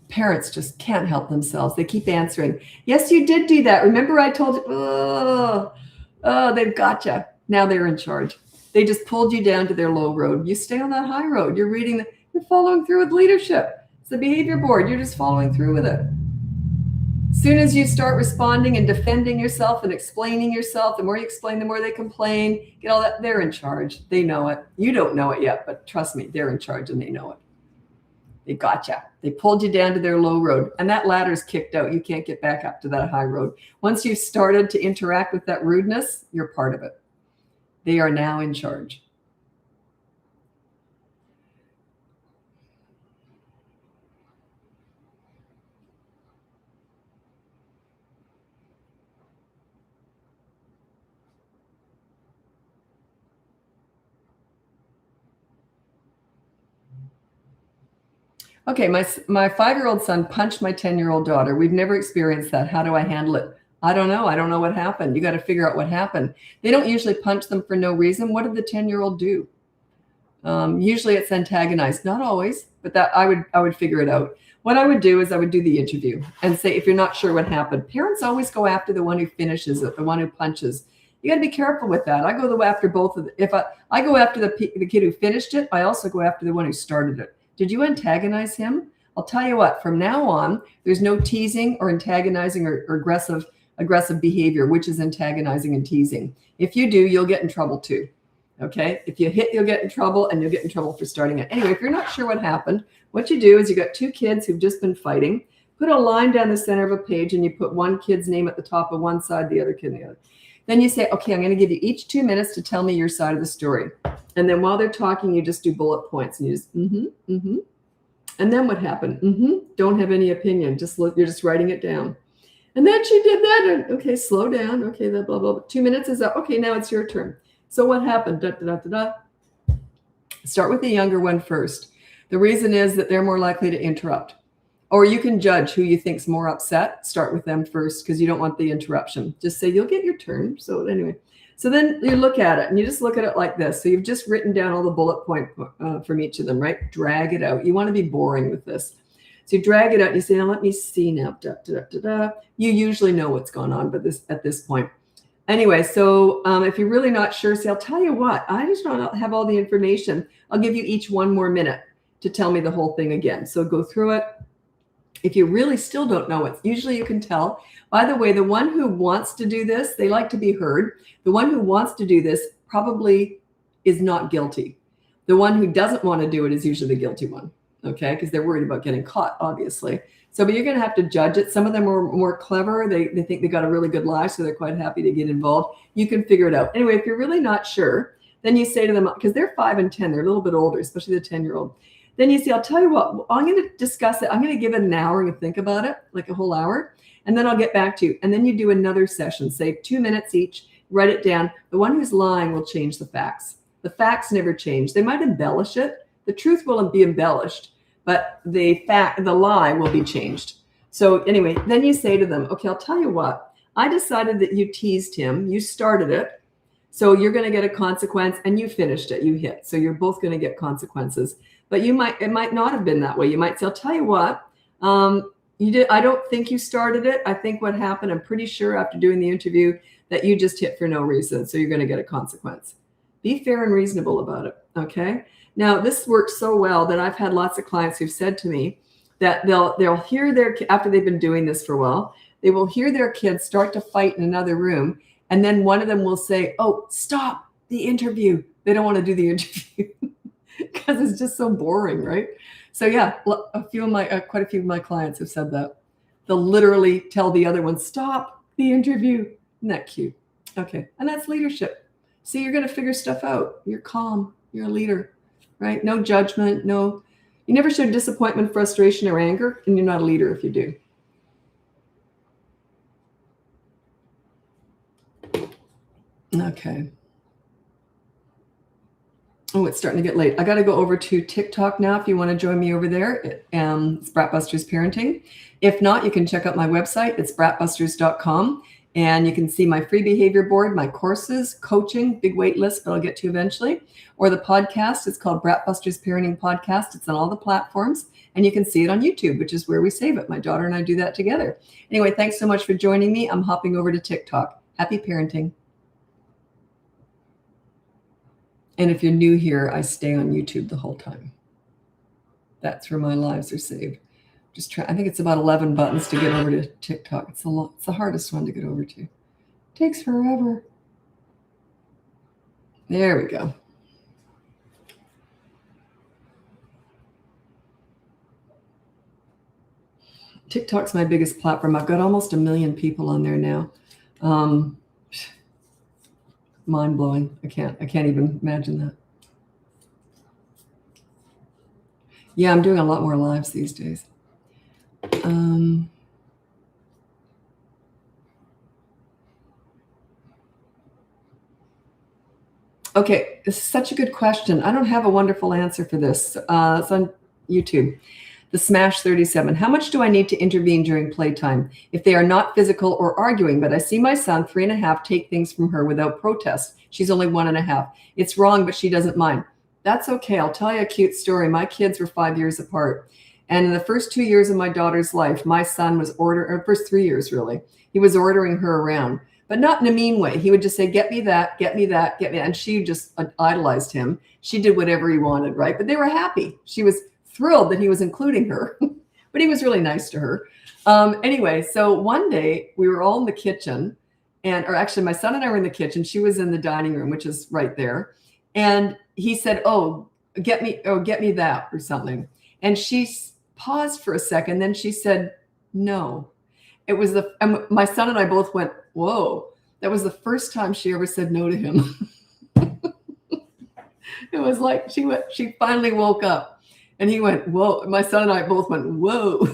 Parents just can't help themselves. They keep answering, yes, you did do that. Remember I told you, they've got you. Now they're in charge. They just pulled you down to their low road. You stay on that high road. You're you're following through with leadership. It's the behavior board. You're just following through with it. As soon as you start responding and defending yourself and explaining yourself, the more you explain, the more they complain, get all that, they're in charge. They know it. You don't know it yet, but trust me, they're in charge and they know it. They got you. They pulled you down to their low road, and that ladder's kicked out. You can't get back up to that high road. Once you've started to interact with that rudeness, you're part of it. They are now in charge. Okay, my 5-year-old son punched my 10-year-old daughter. We've never experienced that. How do I handle it? I don't know. I don't know what happened. You got to figure out what happened. They don't usually punch them for no reason. What did the 10-year-old do? Usually it's antagonized. Not always, but that I would figure it out. What I would do is I would do the interview and say, if you're not sure what happened, parents always go after the one who finishes it, the one who punches. You got to be careful with that. I go after both of them. If I go after the kid who finished it, I also go after the one who started it. Did you antagonize him? I'll tell you what, from now on, there's no teasing or antagonizing or aggressive behavior, which is antagonizing and teasing. If you do, you'll get in trouble too. Okay. If you hit, you'll get in trouble, and you'll get in trouble for starting it. Anyway, if you're not sure what happened, what you do is you got two kids who've just been fighting, put a line down the center of a page, and you put one kid's name at the top of one side, the other kid on the other. Then you say, okay, I'm going to give you each 2 minutes to tell me your side of the story. And then while they're talking, you just do bullet points, and you just, And then what happened? Don't have any opinion. Just look, you're just writing it down. And then she did that. And okay, slow down. Okay, blah, blah, blah. 2 minutes is up. Okay, now it's your turn. So what happened? Da, da, da, da, da. Start with the younger one first. The reason is that they're more likely to interrupt. Or you can judge who you think's more upset. Start with them first because you don't want the interruption. Just say, you'll get your turn. So anyway, so then you look at it and you just look at it like this. So you've just written down all the bullet point from each of them, right? Drag it out. You want to be boring with this. So you drag it out and you say, now let me see now. Da, da, da, da. You usually know what's going on, but at this point. Anyway, so if you're really not sure, say, I'll tell you what, I just don't have all the information. I'll give you each 1 more minute to tell me the whole thing again. So go through it. If you really still don't know it, usually you can tell. By the way, the one who wants to do this, they like to be heard. The one who wants to do this probably is not guilty. The one who doesn't want to do it is usually the guilty one, okay? Because they're worried about getting caught, obviously. So, but you're going to have to judge it. Some of them are more clever. They think they got a really good lie, so they're quite happy to get involved. You can figure it out. Anyway, if you're really not sure, then you say to them, because they're 5 and 10, they're a little bit older, especially the 10-year-old. Then you say, I'll tell you what, I'm going to discuss it. I'm going to give it an hour to think about it, like a whole hour, and then I'll get back to you. And then you do another session, say 2 minutes each, write it down. The one who's lying will change the facts. The facts never change. They might embellish it. The truth will be embellished, but the lie will be changed. So anyway, then you say to them, okay, I'll tell you what, I decided that you teased him. You started it. So you're going to get a consequence, and you finished it. You hit. So you're both going to get consequences. But it might not have been that way. You might say, I'll tell you what, you did. I don't think you started it. I think what happened, I'm pretty sure after doing the interview that you just hit for no reason. So you're going to get a consequence. Be fair and reasonable about it. Okay. Now this works so well that I've had lots of clients who've said to me that they'll hear after they've been doing this for a while, they will hear their kids start to fight in another room. And then one of them will say, oh, stop the interview. They don't want to do the interview. Because it's just so boring, right? So yeah, quite a few of my clients have said that. They'll literally tell the other one, stop the interview. Isn't that cute? Okay, and that's leadership. See, you're going to figure stuff out. You're calm. You're a leader, right? No judgment. You never show disappointment, frustration, or anger, and you're not a leader if you do. Okay. Oh, it's starting to get late. I got to go over to TikTok now if you want to join me over there. It's BratBusters Parenting. If not, you can check out my website. It's BratBusters.com. And you can see my free behavior board, my courses, coaching, big wait list, but I'll get to eventually. Or the podcast. It's called BratBusters Parenting Podcast. It's on all the platforms. And you can see it on YouTube, which is where we save it. My daughter and I do that together. Anyway, thanks so much for joining me. I'm hopping over to TikTok. Happy parenting. And if you're new here, I stay on YouTube the whole time. That's where my lives are saved. I think it's about 11 buttons to get over to TikTok. It's the hardest one to get over to. It takes forever. There we go. TikTok's my biggest platform. I've got almost 1 million people on there now. Mind blowing. I can't even imagine that. Yeah, I'm doing a lot more lives these days. Okay, this is such a good question. I don't have a wonderful answer for this. It's on YouTube. The Smash 37. How much do I need to intervene during playtime if they are not physical or arguing? But I see my son, 3.5, take things from her without protest. She's only 1.5. It's wrong, but she doesn't mind. That's okay. I'll tell you a cute story. My kids were 5 years apart. And in the first 2 years of my daughter's life, my son was first 3 years really, he was ordering her around, but not in a mean way. He would just say, get me that, get me that, get me that. And she just idolized him. She did whatever he wanted, right? But they were happy. She was thrilled that he was including her, but he was really nice to her. Anyway, so one day we were all in the kitchen or actually my son and I were in the kitchen. She was in the dining room, which is right there. And he said, oh, get me that or something. And she paused for a second. Then she said, no. It was my son and I both went, whoa. That was the first time she ever said no to him. It was like she finally woke up. And he went, whoa. My son and I both went, whoa.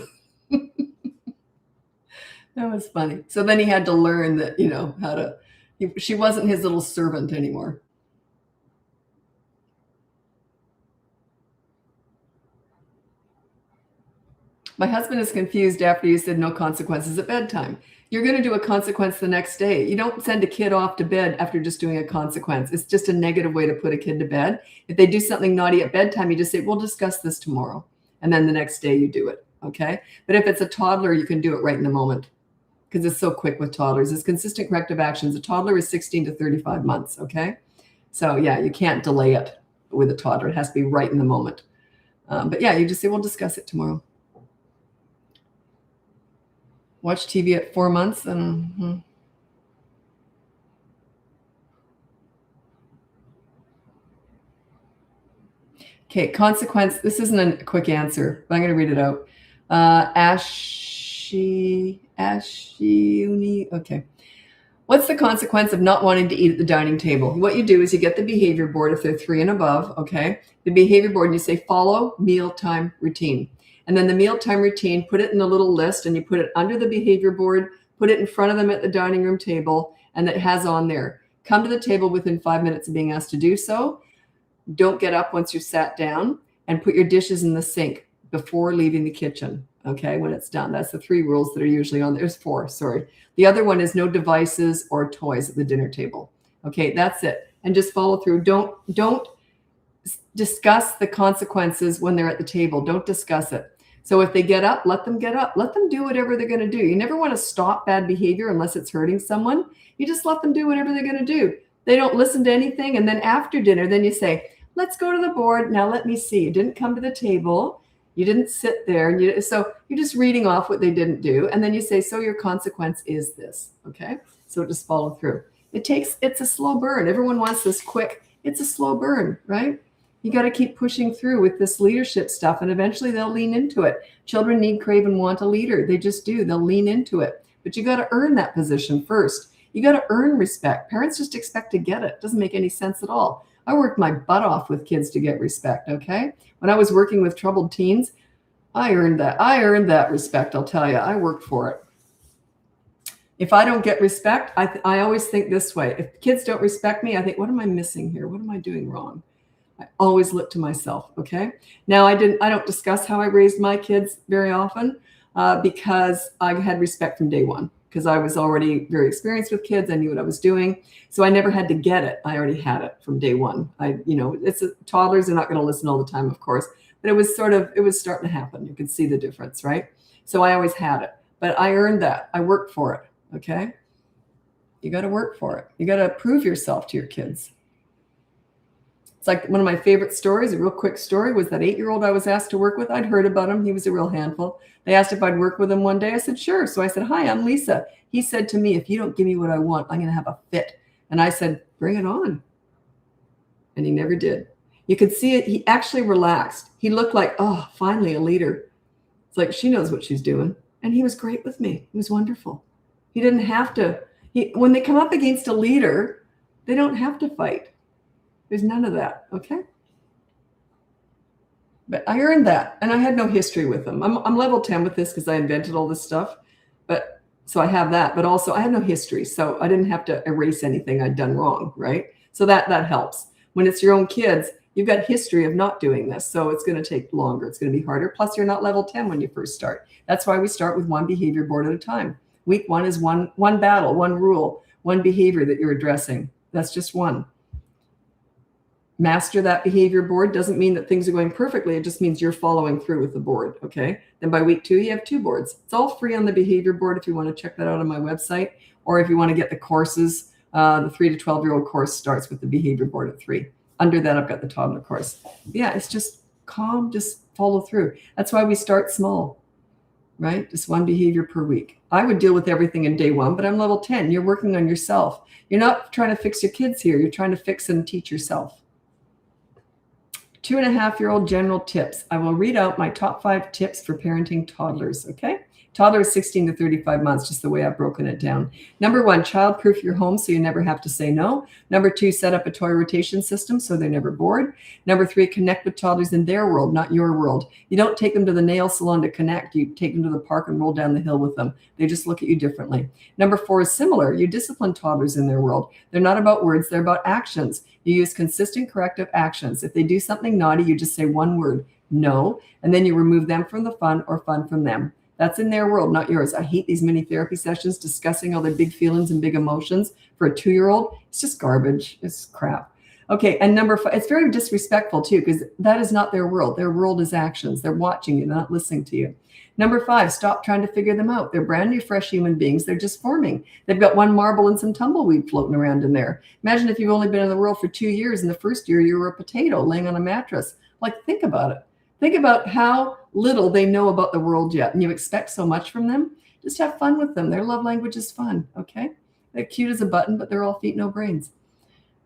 That was funny. So then he had to learn that, she wasn't his little servant anymore. My husband is confused after you said no consequences at bedtime. You're going to do a consequence the next day. You don't send a kid off to bed after just doing a consequence. It's just a negative way to put a kid to bed. If they do something naughty at bedtime, you just say, we'll discuss this tomorrow. And then the next day you do it. Okay. But if it's a toddler, you can do it right in the moment because it's so quick with toddlers. It's consistent corrective actions. A toddler is 16 to 35 months. Okay. So yeah, you can't delay it with a toddler. It has to be right in the moment. But yeah, you just say, we'll discuss it tomorrow. Watch TV at 4 months. Okay, consequence. This isn't a quick answer, but I'm going to read it out. Okay. What's the consequence of not wanting to eat at the dining table? What you do is you get the behavior board if they're 3 and above, okay? The behavior board, and you say, follow mealtime routine. And then the mealtime routine, put it in a little list and you put it under the behavior board, put it in front of them at the dining room table, and it has on there, come to the table within 5 minutes of being asked to do so. Don't get up once you're sat down, and put your dishes in the sink before leaving the kitchen, okay, when it's done. That's the 3 rules that are usually on there. There's 4, sorry. The other one is no devices or toys at the dinner table. Okay, that's it. And just follow through. Don't discuss the consequences when they're at the table. Don't discuss it. So if they get up, let them get up. Let them do whatever they're going to do. You never want to stop bad behavior unless it's hurting someone. You just let them do whatever they're going to do. They don't listen to anything. And then after dinner, then you say, let's go to the board. Now let me see. You didn't come to the table. You didn't sit there. So you're just reading off what they didn't do. And then you say, so your consequence is this. Okay. So just follow through. It's a slow burn. Everyone wants this quick. It's a slow burn, right? You got to keep pushing through with this leadership stuff, and eventually they'll lean into it. Children need, crave, and want a leader. They just do. They'll lean into it. But you got to earn that position first. You got to earn respect. Parents just expect to get it. Doesn't make any sense at all. I worked my butt off with kids to get respect, okay? When I was working with troubled teens, I earned that. I earned that respect, I'll tell you. I worked for it. If I don't get respect, I always think this way. If kids don't respect me, I think, what am I missing here? What am I doing wrong? I always look to myself. Okay. Now I don't discuss how I raised my kids very often because I had respect from day one, because I was already very experienced with kids. I knew what I was doing. So I never had to get it. I already had it from day one. Toddlers are not going to listen all the time, of course, but it was starting to happen. You could see the difference, right? So I always had it, but I earned that. I worked for it. Okay. You got to work for it. You got to prove yourself to your kids. It's like one of my favorite stories, a real quick story, was that 8-year-old I was asked to work with. I'd heard about him. He was a real handful. They asked if I'd work with him one day. I said, sure. So I said, hi, I'm Lisa. He said to me, if you don't give me what I want, I'm going to have a fit. And I said, bring it on. And he never did. You could see it. He actually relaxed. He looked like, oh, finally a leader. It's like, she knows what she's doing. And he was great with me. He was wonderful. He didn't have to. When they come up against a leader, they don't have to fight. There's none of that, okay? But I earned that, and I had no history with them. I'm level 10 with this because I invented all this stuff, but so I have that. But also, I had no history, so I didn't have to erase anything I'd done wrong, right? So that helps. When it's your own kids, you've got history of not doing this, so it's going to take longer. It's going to be harder. Plus, you're not level 10 when you first start. That's why we start with one behavior board at a time. Week 1 is one battle, one rule, one behavior that you're addressing. That's just one. Master that behavior board doesn't mean that things are going perfectly. It just means you're following through with the board, okay? Then by week 2, you have 2 boards. It's all free on the behavior board if you want to check that out on my website, or if you want to get the courses. The 3 to 12-year-old course starts with the behavior board at 3. Under that, I've got the toddler course. Yeah, it's just calm, just follow through. That's why we start small, right? Just one behavior per week. I would deal with everything in day 1, but I'm level 10. You're working on yourself. You're not trying to fix your kids here. You're trying to fix and teach yourself. 2.5-year-old general tips. I will read out my top 5 tips for parenting toddlers, okay? Toddlers 16 to 35 months, just the way I've broken it down. Number 1, child-proof your home so you never have to say no. Number 2, set up a toy rotation system so they're never bored. Number 3, connect with toddlers in their world, not your world. You don't take them to the nail salon to connect. You take them to the park and roll down the hill with them. They just look at you differently. Number 4 is similar. You discipline toddlers in their world. They're not about words, they're about actions. You use consistent corrective actions. If they do something naughty, you just say one word, no, and then you remove them from the fun or fun from them. That's in their world, not yours. I hate these mini therapy sessions discussing all their big feelings and big emotions for a 2-year-old. It's just garbage. It's crap. Okay, and number 5, it's very disrespectful too, because that is not their world. Their world is actions. They're watching you, they're not listening to you. Number 5, stop trying to figure them out. They're brand new, fresh human beings. They're just forming. They've got one marble and some tumbleweed floating around in there. Imagine if you've only been in the world for 2 years, and the first year you were a potato laying on a mattress. Like, think about it. Think about how little they know about the world yet, and you expect so much from them. Just have fun with them. Their love language is fun, okay? They're cute as a button, but they're all feet, no brains.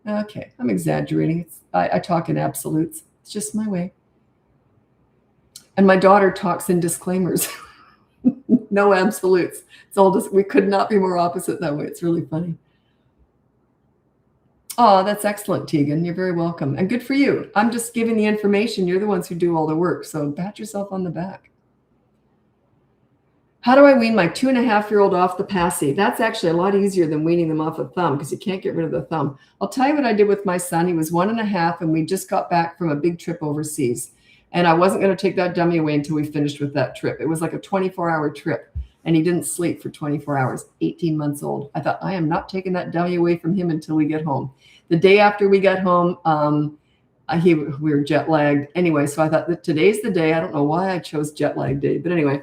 Okay, I'm exaggerating. I talk in absolutes. It's just my way. And my daughter talks in disclaimers. No absolutes. It's all just, we could not be more opposite that way. It's really funny. Oh, that's excellent, Tegan. You're very welcome. And good for you. I'm just giving the information. You're the ones who do all the work. So pat yourself on the back. How do I wean my 2.5-year-old off the passy? That's actually a lot easier than weaning them off a thumb because you can't get rid of the thumb. I'll tell you what I did with my son. He was 1.5 and we just got back from a big trip overseas. And I wasn't going to take that dummy away until we finished with that trip. It was like a 24-hour trip. And he didn't sleep for 24 hours, 18 months old. I thought, I am not taking that dummy away from him until we get home. The day after we got home, we were jet lagged. Anyway, so I thought that today's the day. I don't know why I chose jet lag day, but anyway.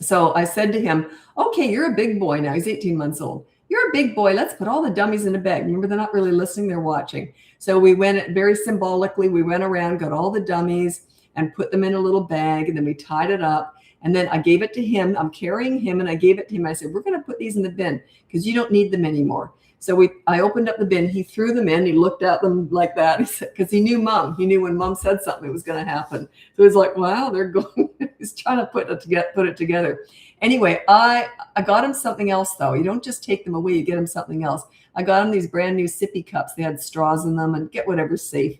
So I said to him, okay, you're a big boy now. He's 18 months old. You're a big boy. Let's put all the dummies in a bag. Remember, they're not really listening. They're watching. So we went very symbolically. We went around, got all the dummies and put them in a little bag. And then we tied it up. And then I gave it to him. I'm carrying him and I gave it to him. I said, we're going to put these in the bin because you don't need them anymore. So I opened up the bin. He threw them in. He looked at them like that. He said, because he knew mom. He knew when mom said something, it was going to happen. So he was like, wow, they're going. He's trying to put it together. Anyway, I got him something else, though. You don't just take them away. You get him something else. I got him these brand new sippy cups. They had straws in them, and get whatever's safe,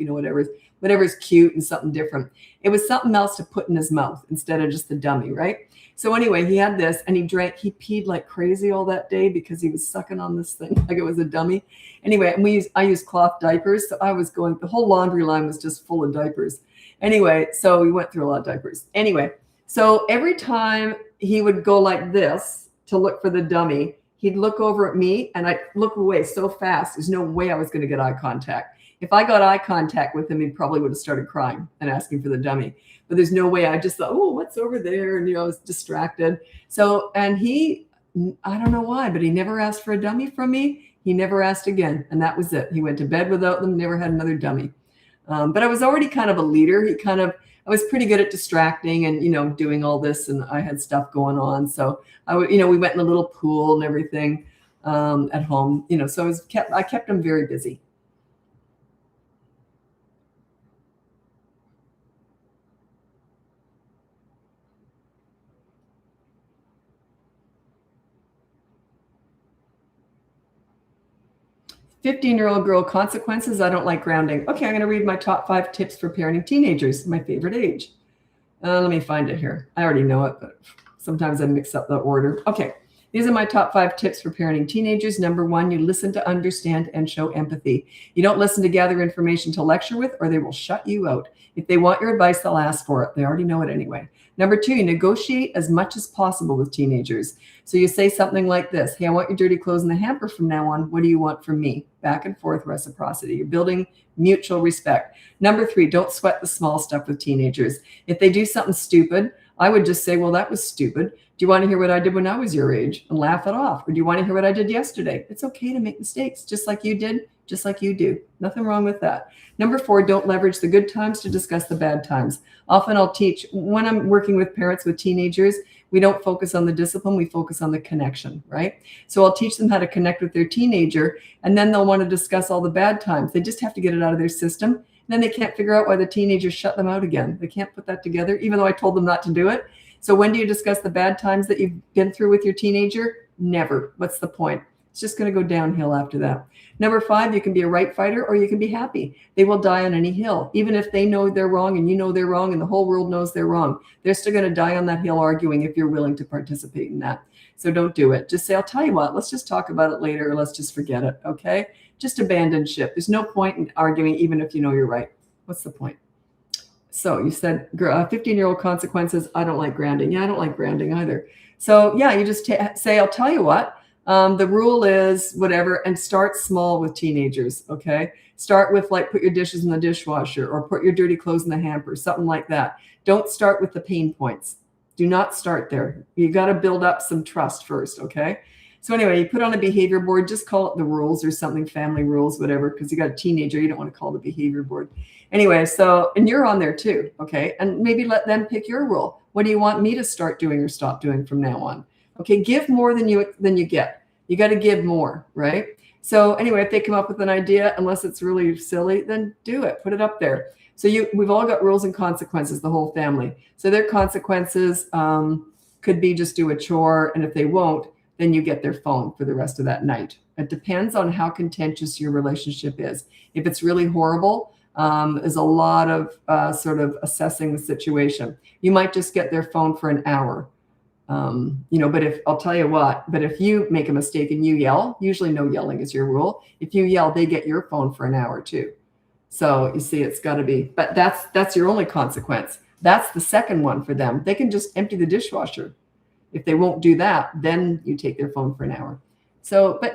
whatever's cute and something different. It was something else to put in his mouth instead of just the dummy, right? So anyway, he had this and he peed like crazy all that day because he was sucking on this thing like it was a dummy. Anyway, and I used cloth diapers. So the whole laundry line was just full of diapers. Anyway, so we went through a lot of diapers. Anyway, so every time he would go like this to look for the dummy, he'd look over at me and I'd look away so fast. There's no way I was going to get eye contact. If I got eye contact with him, he probably would have started crying and asking for the dummy. But there's no way. I just thought, oh, what's over there? And, I was distracted. So, and I don't know why, but he never asked for a dummy from me. He never asked again. And that was it. He went to bed without them, never had another dummy. But I was already kind of a leader. I was pretty good at distracting and, doing all this, and I had stuff going on. So we went in a little pool and everything at home, so I kept him very busy. "15-year-old girl, consequences. I don't like grounding." Okay, I'm going to read my top 5 tips for parenting teenagers, my favorite age. Let me find it here. I already know it, but sometimes I mix up the order. Okay, these are my top 5 tips for parenting teenagers. Number 1, you listen to understand and show empathy. You don't listen to gather information to lecture with, or they will shut you out. If they want your advice, they'll ask for it. They already know it anyway. Number 2, you negotiate as much as possible with teenagers. So you say something like this: "Hey, I want your dirty clothes in the hamper from now on. What do you want from me?" Back and forth reciprocity. You're building mutual respect. Number 3, don't sweat the small stuff with teenagers. If they do something stupid, I would just say, "Well, that was stupid. Do you want to hear what I did when I was your age?" And laugh it off. Or do you want to hear what I did yesterday? It's okay to make mistakes, just like you did, just like you do. Nothing wrong with that. Number 4, don't leverage the good times to discuss the bad times. Often I'll teach, when I'm working with parents with teenagers, we don't focus on the discipline, we focus on the connection, right? So I'll teach them how to connect with their teenager, and then they'll want to discuss all the bad times. They just have to get it out of their system. And then they can't figure out why the teenager shut them out again. They can't put that together, even though I told them not to do it. So when do you discuss the bad times that you've been through with your teenager? Never. What's the point? It's just going to go downhill after that. Number 5, you can be a right fighter or you can be happy. They will die on any hill. Even if they know they're wrong and you know they're wrong and the whole world knows they're wrong, they're still going to die on that hill arguing if you're willing to participate in that. So don't do it. Just say, "I'll tell you what, let's just talk about it later, or let's just forget it." Okay? Just abandon ship. There's no point in arguing even if you know you're right. What's the point? So you said 15-year-old consequences. I don't like grounding. Yeah, I don't like grounding either. So yeah, you just say, "I'll tell you what, the rule is whatever," and start small with teenagers. Okay. Start with like, put your dishes in the dishwasher or put your dirty clothes in the hamper, something like that. Don't start with the pain points. Do not start there. You got to build up some trust first. Okay. So anyway, you put on a behavior board, just call it the rules or something, family rules, whatever, because you got a teenager, you don't want to call it a behavior board. Anyway, so, and you're on there too, okay? And maybe let them pick your rule. What do you want me to start doing or stop doing from now on? Okay, give more than you get. You got to give more, right? So anyway, if they come up with an idea, unless it's really silly, then do it, put it up there. So we've all got rules and consequences, the whole family. So their consequences could be just do a chore, and if they won't, then you get their phone for the rest of that night. It depends on how contentious your relationship is. If it's really horrible, there's a lot of sort of assessing the situation. You might just get their phone for an hour. But I'll tell you what, but if you make a mistake and you yell, usually no yelling is your rule. If you yell, they get your phone for an hour too. So you see, it's got to be, but that's your only consequence. That's the second one for them. They can just empty the dishwasher. If they won't do that, then you take their phone for an hour. So, but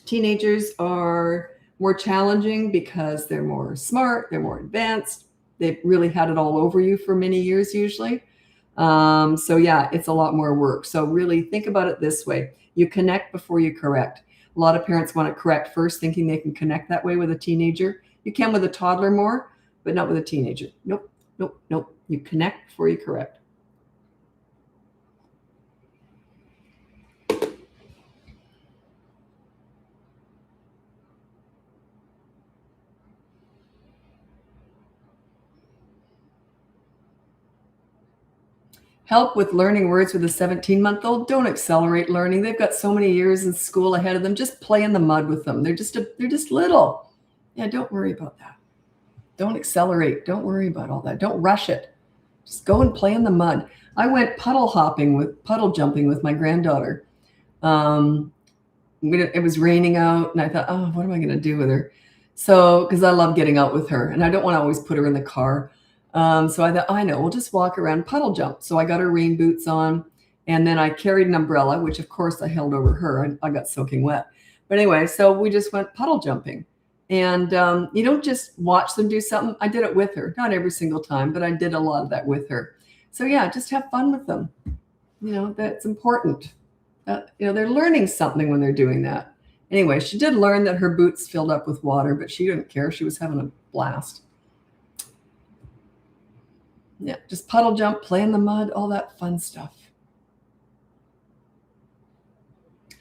teenagers are more challenging because they're more smart, they're more advanced. They've really had it all over you for many years usually. So yeah, it's a lot more work. So really think about it this way. You connect before you correct. A lot of parents want to correct first, thinking they can connect that way with a teenager. You can with a toddler more, but not with a teenager. Nope, nope, nope. You connect before you correct. Help with learning words with a 17-month-old. Don't accelerate learning. They've got so many years in school ahead of them. Just play in the mud with them. They're just little. Yeah, don't worry about that. Don't accelerate. Don't worry about all that. Don't rush it. Just go and play in the mud. I went puddle jumping with my granddaughter. It was raining out, and I thought, oh, what am I going to do with her? So, because I love getting out with her, and I don't want to always put her in the car. So I thought, I know, we'll just walk around, puddle jump. So I got her rain boots on, and then I carried an umbrella, which of course I held over her. I got soaking wet. But anyway, so we just went puddle jumping. And you don't just watch them do something. I did it with her, not every single time, but I did a lot of that with her. So yeah, just have fun with them. That's important. They're learning something when they're doing that. Anyway, she did learn that her boots filled up with water, but she didn't care. She was having a blast. Yeah, just puddle jump, play in the mud, all that fun stuff.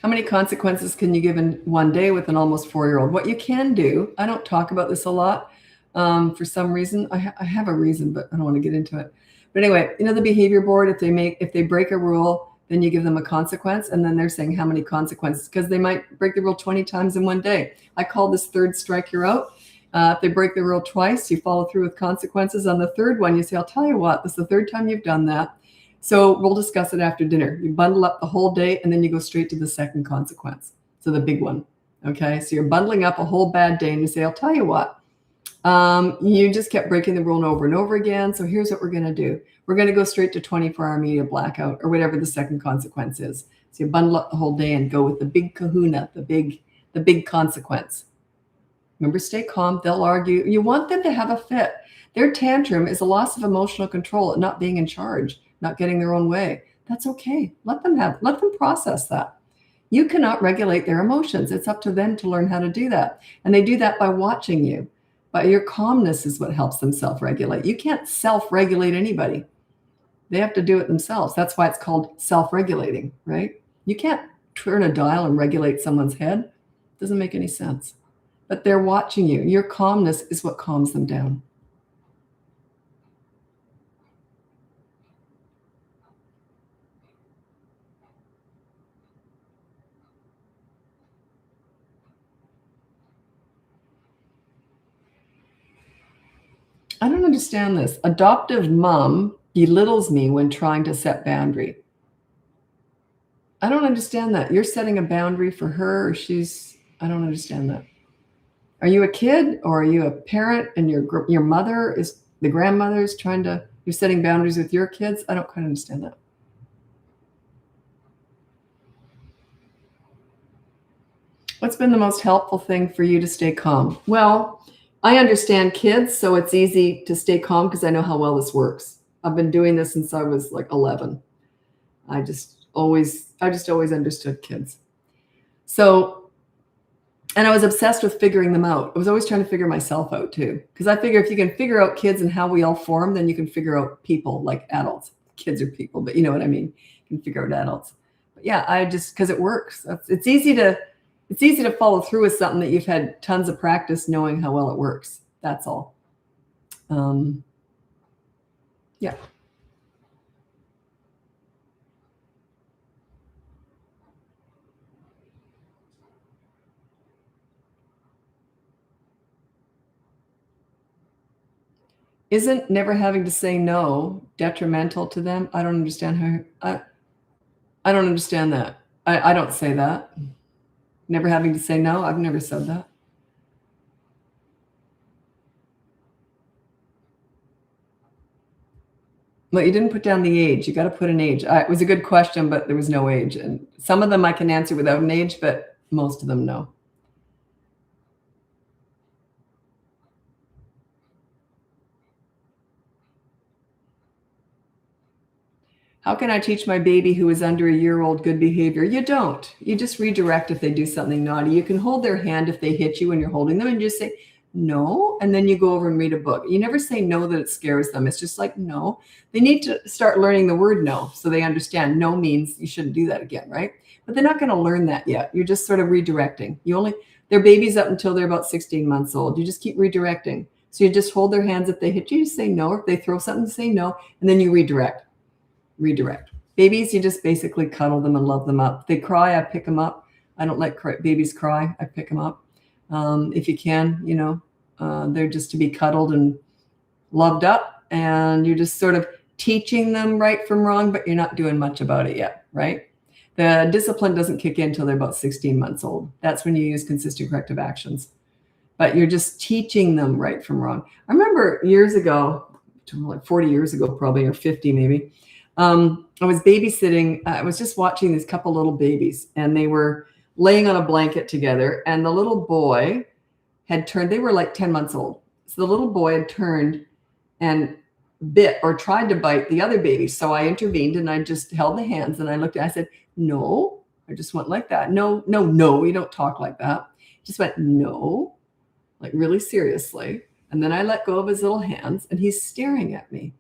How many consequences can you give in one day with an almost 4-year-old? What you can do, I don't talk about this a lot for some reason. I have a reason, but I don't want to get into it. But anyway, the behavior board, if they break a rule, then you give them a consequence, and then they're saying how many consequences, because they might break the rule 20 times in one day. I call this third strike, you're out. If they break the rule twice, you follow through with consequences. On the third one, you say, I'll tell you what, this is the third time you've done that. So we'll discuss it after dinner. You bundle up the whole day, and then you go straight to the second consequence. So the big one. Okay. So you're bundling up a whole bad day, and you say, I'll tell you what, you just kept breaking the rule over and over again. So here's what we're going to do. We're going to go straight to 24-hour media blackout, or whatever the second consequence is. So you bundle up the whole day and go with the big kahuna, the big consequence. Remember, stay calm. They'll argue. You want them to have a fit. Their tantrum is a loss of emotional control and not being in charge, not getting their own way. That's okay. Let them process that. You cannot regulate their emotions. It's up to them to learn how to do that. And they do that by watching you. But your calmness is what helps them self-regulate. You can't self-regulate anybody. They have to do it themselves. That's why it's called self-regulating, right? You can't turn a dial and regulate someone's head. It doesn't make any sense. But they're watching you. Your calmness is what calms them down. I don't understand this. Adoptive mom belittles me when trying to set boundary. I don't understand that. You're setting a boundary for her, or I don't understand that. Are you a kid, or are you a parent, and your mother is the grandmother is you're setting boundaries with your kids? I don't quite understand that. What's been the most helpful thing for you to stay calm? Well, I understand kids, so it's easy to stay calm because I know how well this works. I've been doing this since I was like 11. I just always understood kids. So, and I was obsessed with figuring them out. I was always trying to figure myself out too. Because I figure if you can figure out kids and how we all form, then you can figure out people like adults. Kids are people, but you know what I mean? You can figure out adults. But yeah, because it works. It's easy to follow through with something that you've had tons of practice knowing how well it works. That's all. Yeah. Isn't never having to say no detrimental to them? I don't understand I don't understand that. I don't say that. Never having to say no? I've never said that. Well, you didn't put down the age. You got to put an age. It was a good question, but there was no age. And some of them I can answer without an age, but most of them, no. How can I teach my baby who is under a year-old good behavior? You don't. You just redirect if they do something naughty. You can hold their hand if they hit you when you're holding them and just say, no, and then you go over and read a book. You never say no that it scares them. It's just like, no. They need to start learning the word no so they understand no means you shouldn't do that again, right? But they're not going to learn that yet. You're just sort of redirecting. They're babies up until they're about 16 months old. You just keep redirecting. So you just hold their hands if they hit you, you say no. If they throw something, say no, and then you redirect. redirect. Babies, you just basically cuddle them and love them up. They cry, I pick them up. I don't let babies cry. I pick them up. If you can, they're just to be cuddled and loved up, and you're just sort of teaching them right from wrong, but you're not doing much about it yet, right? The discipline doesn't kick in until they're about 16 months old. That's when you use consistent corrective actions. But you're just teaching them right from wrong. I remember years ago, like 40 years ago, probably, or 50 maybe, I was babysitting. I was just watching these couple little babies, and they were laying on a blanket together, and the little boy had turned, they were like 10 months old. So the little boy had turned and bit or tried to bite the other baby. So I intervened, and I just held the hands, and I looked at, I said, no. I just went like that. No, you don't talk like that. Just went, no, like really seriously. And then I let go of his little hands, and he's staring at me.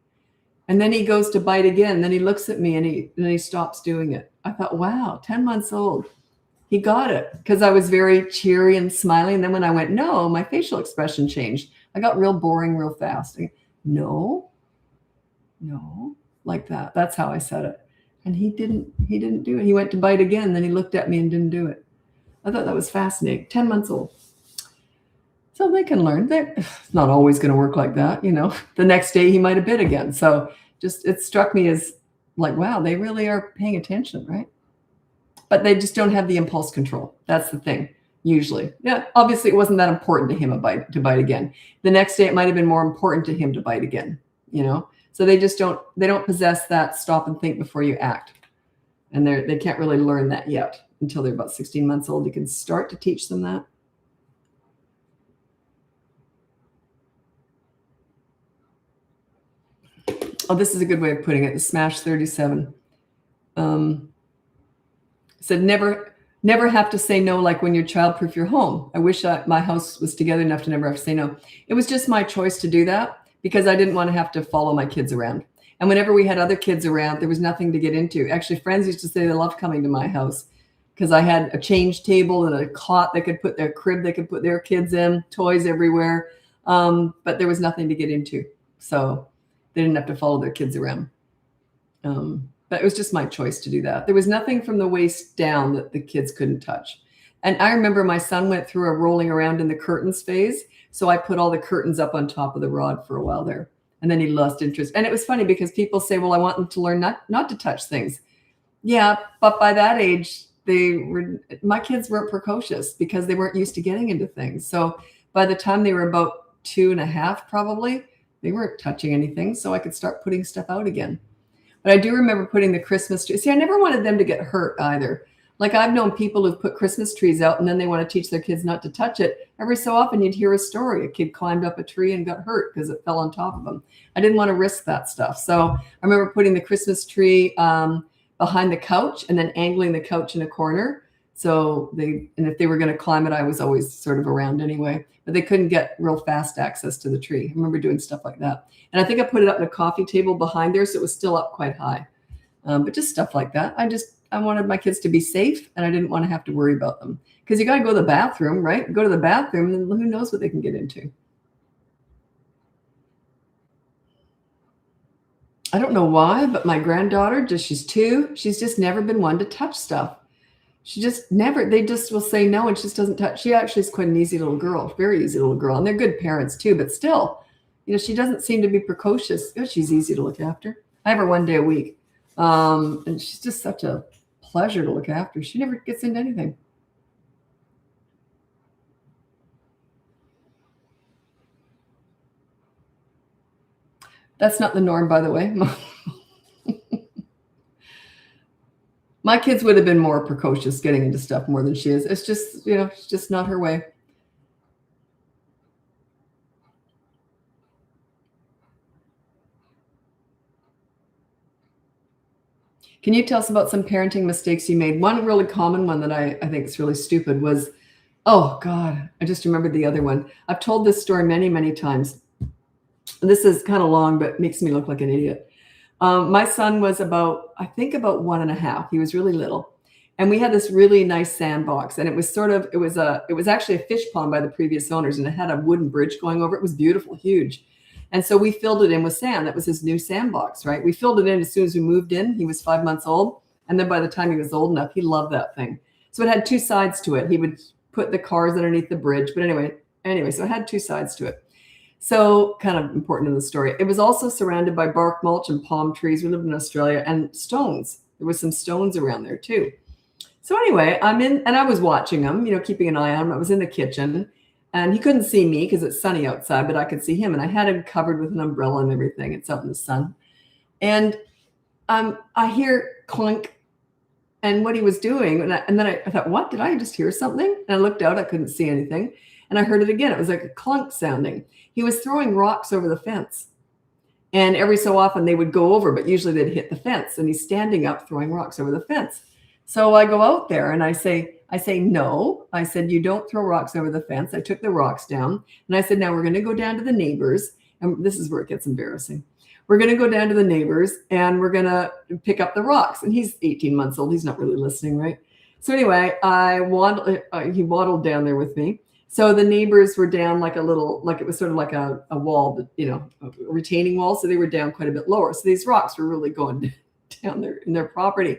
And then he goes to bite again. Then he looks at me, and he stops doing it. I thought, wow, 10 months old. He got it, because I was very cheery and smiling. And then when I went, no, my facial expression changed. I got real boring real fast. No, like that. That's how I said it. And he didn't do it. He went to bite again. Then he looked at me and didn't do it. I thought that was fascinating. 10 months old. So they can learn. It's not always going to work like that. The next day he might have bit again. So it struck me as like, wow, they really are paying attention, right? But they just don't have the impulse control. That's the thing, usually. Yeah, obviously it wasn't that important to him to bite again. The next day it might have been more important to him to bite again, So they don't possess that stop and think before you act. And they can't really learn that yet until they're about 16 months old. You can start to teach them that. Oh, this is a good way of putting it. The Smash 37 said, never have to say no, like when you're childproof your home. I wish my house was together enough to never have to say no. It was just my choice to do that because I didn't want to have to follow my kids around. And whenever we had other kids around, there was nothing to get into. Actually, friends used to say they loved coming to my house because I had a change table and a cot they could put their crib, they could put their kids in, toys everywhere. But there was nothing to get into. So they didn't have to follow their kids around. But it was just my choice to do that. There was nothing from the waist down that the kids couldn't touch. And I remember my son went through a rolling around in the curtains phase. So I put all the curtains up on top of the rod for a while there. And then he lost interest. And it was funny because people say, well, I want them to learn not to touch things. Yeah, but by that age, my kids weren't precocious because they weren't used to getting into things. So by the time they were about 2.5, probably, they weren't touching anything. So I could start putting stuff out again. But I do remember putting the Christmas tree. See, I never wanted them to get hurt either. Like I've known people who've put Christmas trees out and then they want to teach their kids not to touch it. Every so often you'd hear a story. A kid climbed up a tree and got hurt because it fell on top of them. I didn't want to risk that stuff. So I remember putting the Christmas tree behind the couch and then angling the couch in a corner. So if they were going to climb it, I was always sort of around anyway. But they couldn't get real fast access to the tree. I remember doing stuff like that. And I think I put it up in a coffee table behind there, so it was still up quite high. But just stuff like that. I wanted my kids to be safe, and I didn't want to have to worry about them. Because you got to go to the bathroom, right? Go to the bathroom, and who knows what they can get into. I don't know why, but my granddaughter, she's 2, she's just never been one to touch stuff. She just never, they just will say no, and she just doesn't touch. She actually is quite an easy little girl, very easy little girl. And they're good parents too, but still, she doesn't seem to be precocious. She's easy to look after. I have her 1 day a week. And she's just such a pleasure to look after. She never gets into anything. That's not the norm, by the way. My kids would have been more precocious getting into stuff more than she is. It's just, it's just not her way. Can you tell us about some parenting mistakes you made? One really common one that I think is really stupid was, oh God, I just remembered the other one. I've told this story many, many times. This is kind of long, but makes me look like an idiot. My son was about 1.5. He was really little. And we had this really nice sandbox. And it was actually a fish pond by the previous owners. And it had a wooden bridge going over. It was beautiful, huge. And so we filled it in with sand. That was his new sandbox, right? We filled it in as soon as we moved in. He was 5 months old. And then by the time he was old enough, he loved that thing. So it had two sides to it. He would put the cars underneath the bridge. But anyway, so it had two sides to it. So kind of important in the story. It was also surrounded by bark mulch and palm trees. We lived in Australia, and stones. There was some stones around there too. So anyway, I'm in, and I was watching him, keeping an eye on him. I was in the kitchen, and he couldn't see me because it's sunny outside, but I could see him, and I had him covered with an umbrella and everything. It's out in the sun. And I hear clunk, and what he was doing, and then I thought, what? Did I just hear something? And I looked out, I couldn't see anything. And I heard it again. It was like a clunk sounding. He was throwing rocks over the fence. And every so often they would go over, but usually they'd hit the fence. And he's standing up throwing rocks over the fence. So I go out there and I say, no. I said, you don't throw rocks over the fence. I took the rocks down. And I said, now we're going to go down to the neighbors. And this is where it gets embarrassing. We're going to go down to the neighbors and we're going to pick up the rocks. And he's 18 months old. He's not really listening, right? So anyway, he waddled down there with me. So the neighbors were down like it was sort of like a wall, a retaining wall. So they were down quite a bit lower. So these rocks were really going down there in their property.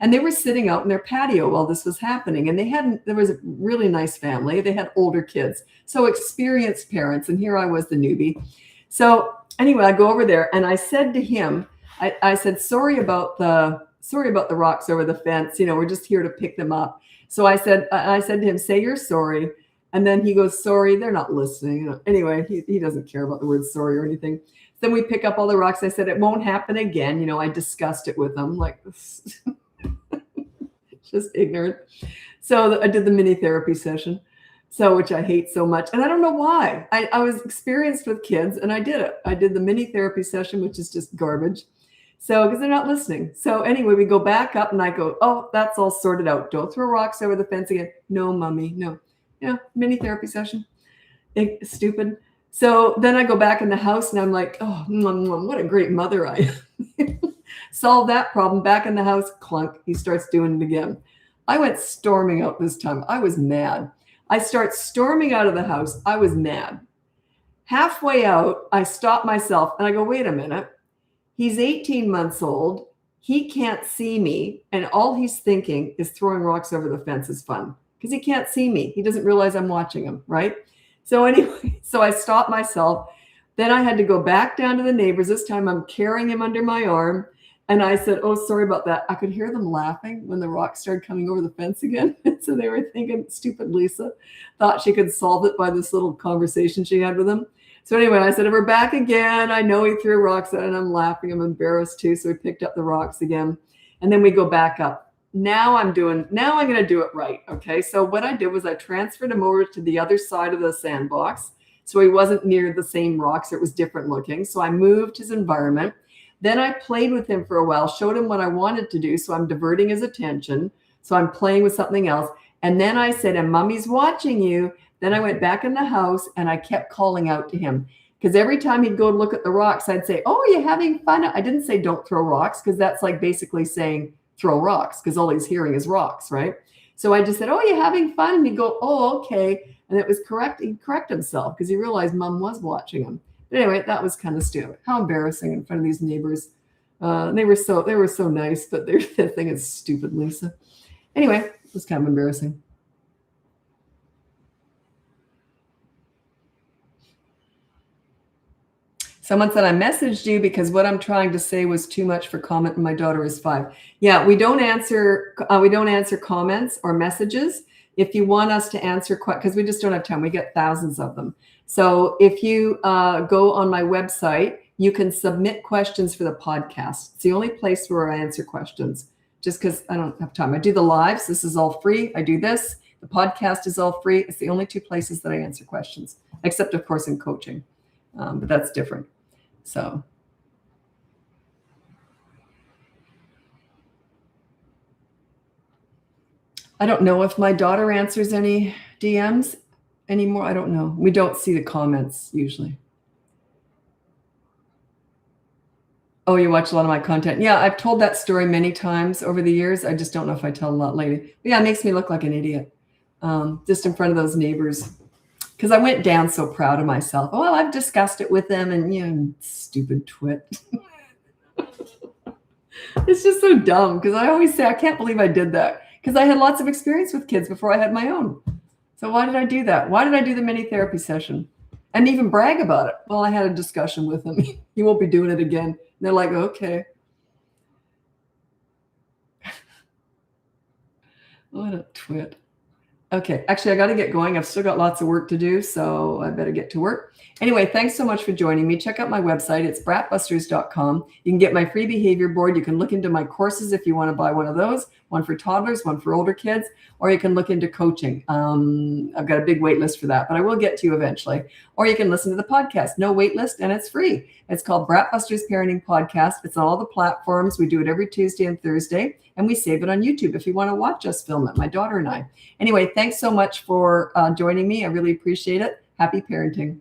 And they were sitting out in their patio while this was happening. And there was a really nice family. They had older kids, so experienced parents. And here I was, the newbie. So anyway, I go over there and I said to him, I said, sorry about the rocks over the fence. We're just here to pick them up. So I said to him, say you're sorry. And then he goes, sorry, they're not listening. Anyway, he doesn't care about the word sorry or anything. Then we pick up all the rocks. I said, it won't happen again. I discussed it with him, like just ignorant. So I did the mini therapy session, which I hate so much. And I don't know why. I was experienced with kids and I did it. I did the mini therapy session, which is just garbage. So, because they're not listening. So anyway, we go back up and I go, oh, that's all sorted out. Don't throw rocks over the fence again. No, mommy, no. Mini therapy session. Stupid. So then I go back in the house and I'm like, oh, what a great mother I am. Solve that problem. Back in the house, clunk. He starts doing it again. I went storming out this time. I was mad. I start storming out of the house. I was mad. Halfway out, I stop myself and I go, wait a minute. He's 18 months old. He can't see me. And all he's thinking is throwing rocks over the fence is fun. Because he can't see me. He doesn't realize I'm watching him, right? So anyway, so I stopped myself. Then I had to go back down to the neighbors. This time I'm carrying him under my arm. And I said, oh, sorry about that. I could hear them laughing when the rocks started coming over the fence again. So they were thinking, stupid Lisa thought she could solve it by this little conversation she had with him. So anyway, I said, we're back again. I know he threw rocks at it and I'm laughing. I'm embarrassed too. So we picked up the rocks again. And then we go back up. Now I'm going to do it right. Okay. So what I did was I transferred him over to the other side of the sandbox. So he wasn't near the same rocks. It was different looking. So I moved his environment. Then I played with him for a while, showed him what I wanted to do. So I'm diverting his attention. So I'm playing with something else. And then I said, and mommy's watching you. Then I went back in the house and I kept calling out to him. Because every time he'd go look at the rocks, I'd say, oh, you're having fun. I didn't say don't throw rocks because that's like basically saying throw rocks because all he's hearing is rocks, right? So I just said, oh, you're having fun? And he'd go, oh, okay. And it was correct. He'd correct himself because he realized mom was watching him. But anyway, that was kind of stupid. How embarrassing in front of these neighbors. They were so nice, but their thing is stupid, Lisa. Anyway, it was kind of embarrassing. Someone said I messaged you because what I'm trying to say was too much for comment, and my daughter is 5. Yeah, we don't answer comments or messages. If you want us to answer, because we just don't have time, we get thousands of them. So if you go on my website, you can submit questions for the podcast. It's the only place where I answer questions, just because I don't have time. I do the lives. This is all free. I do this. The podcast is all free. It's the only 2 places that I answer questions, except of course in coaching, but that's different. So I don't know if my daughter answers any DMs anymore. I don't know. We don't see the comments usually. Oh, you watch a lot of my content. Yeah, I've told that story many times over the years. I just don't know if I tell a lot lately. But yeah, it makes me look like an idiot. Just in front of those neighbors. because I went down so proud of myself. Well, I've discussed it with them, and stupid twit. It's just so dumb because I always say, I can't believe I did that because I had lots of experience with kids before I had my own. So why did I do that? Why did I do the mini therapy session and even brag about it? Well, I had a discussion with them. He won't be doing it again. And they're like, okay. What a twit. Okay, actually, I got to get going. I've still got lots of work to do, so I better get to work. Anyway, thanks so much for joining me. Check out my website. It's BratBusters.com. You can get my free behavior board. You can look into my courses if you want to buy one of those, one for toddlers, one for older kids, or you can look into coaching. I've got a big wait list for that, but I will get to you eventually. Or you can listen to the podcast. No wait list, and it's free. It's called BratBusters Parenting Podcast. It's on all the platforms. We do it every Tuesday and Thursday, and we save it on YouTube if you want to watch us film it, my daughter and I. Anyway, thanks so much for joining me. I really appreciate it. Happy parenting.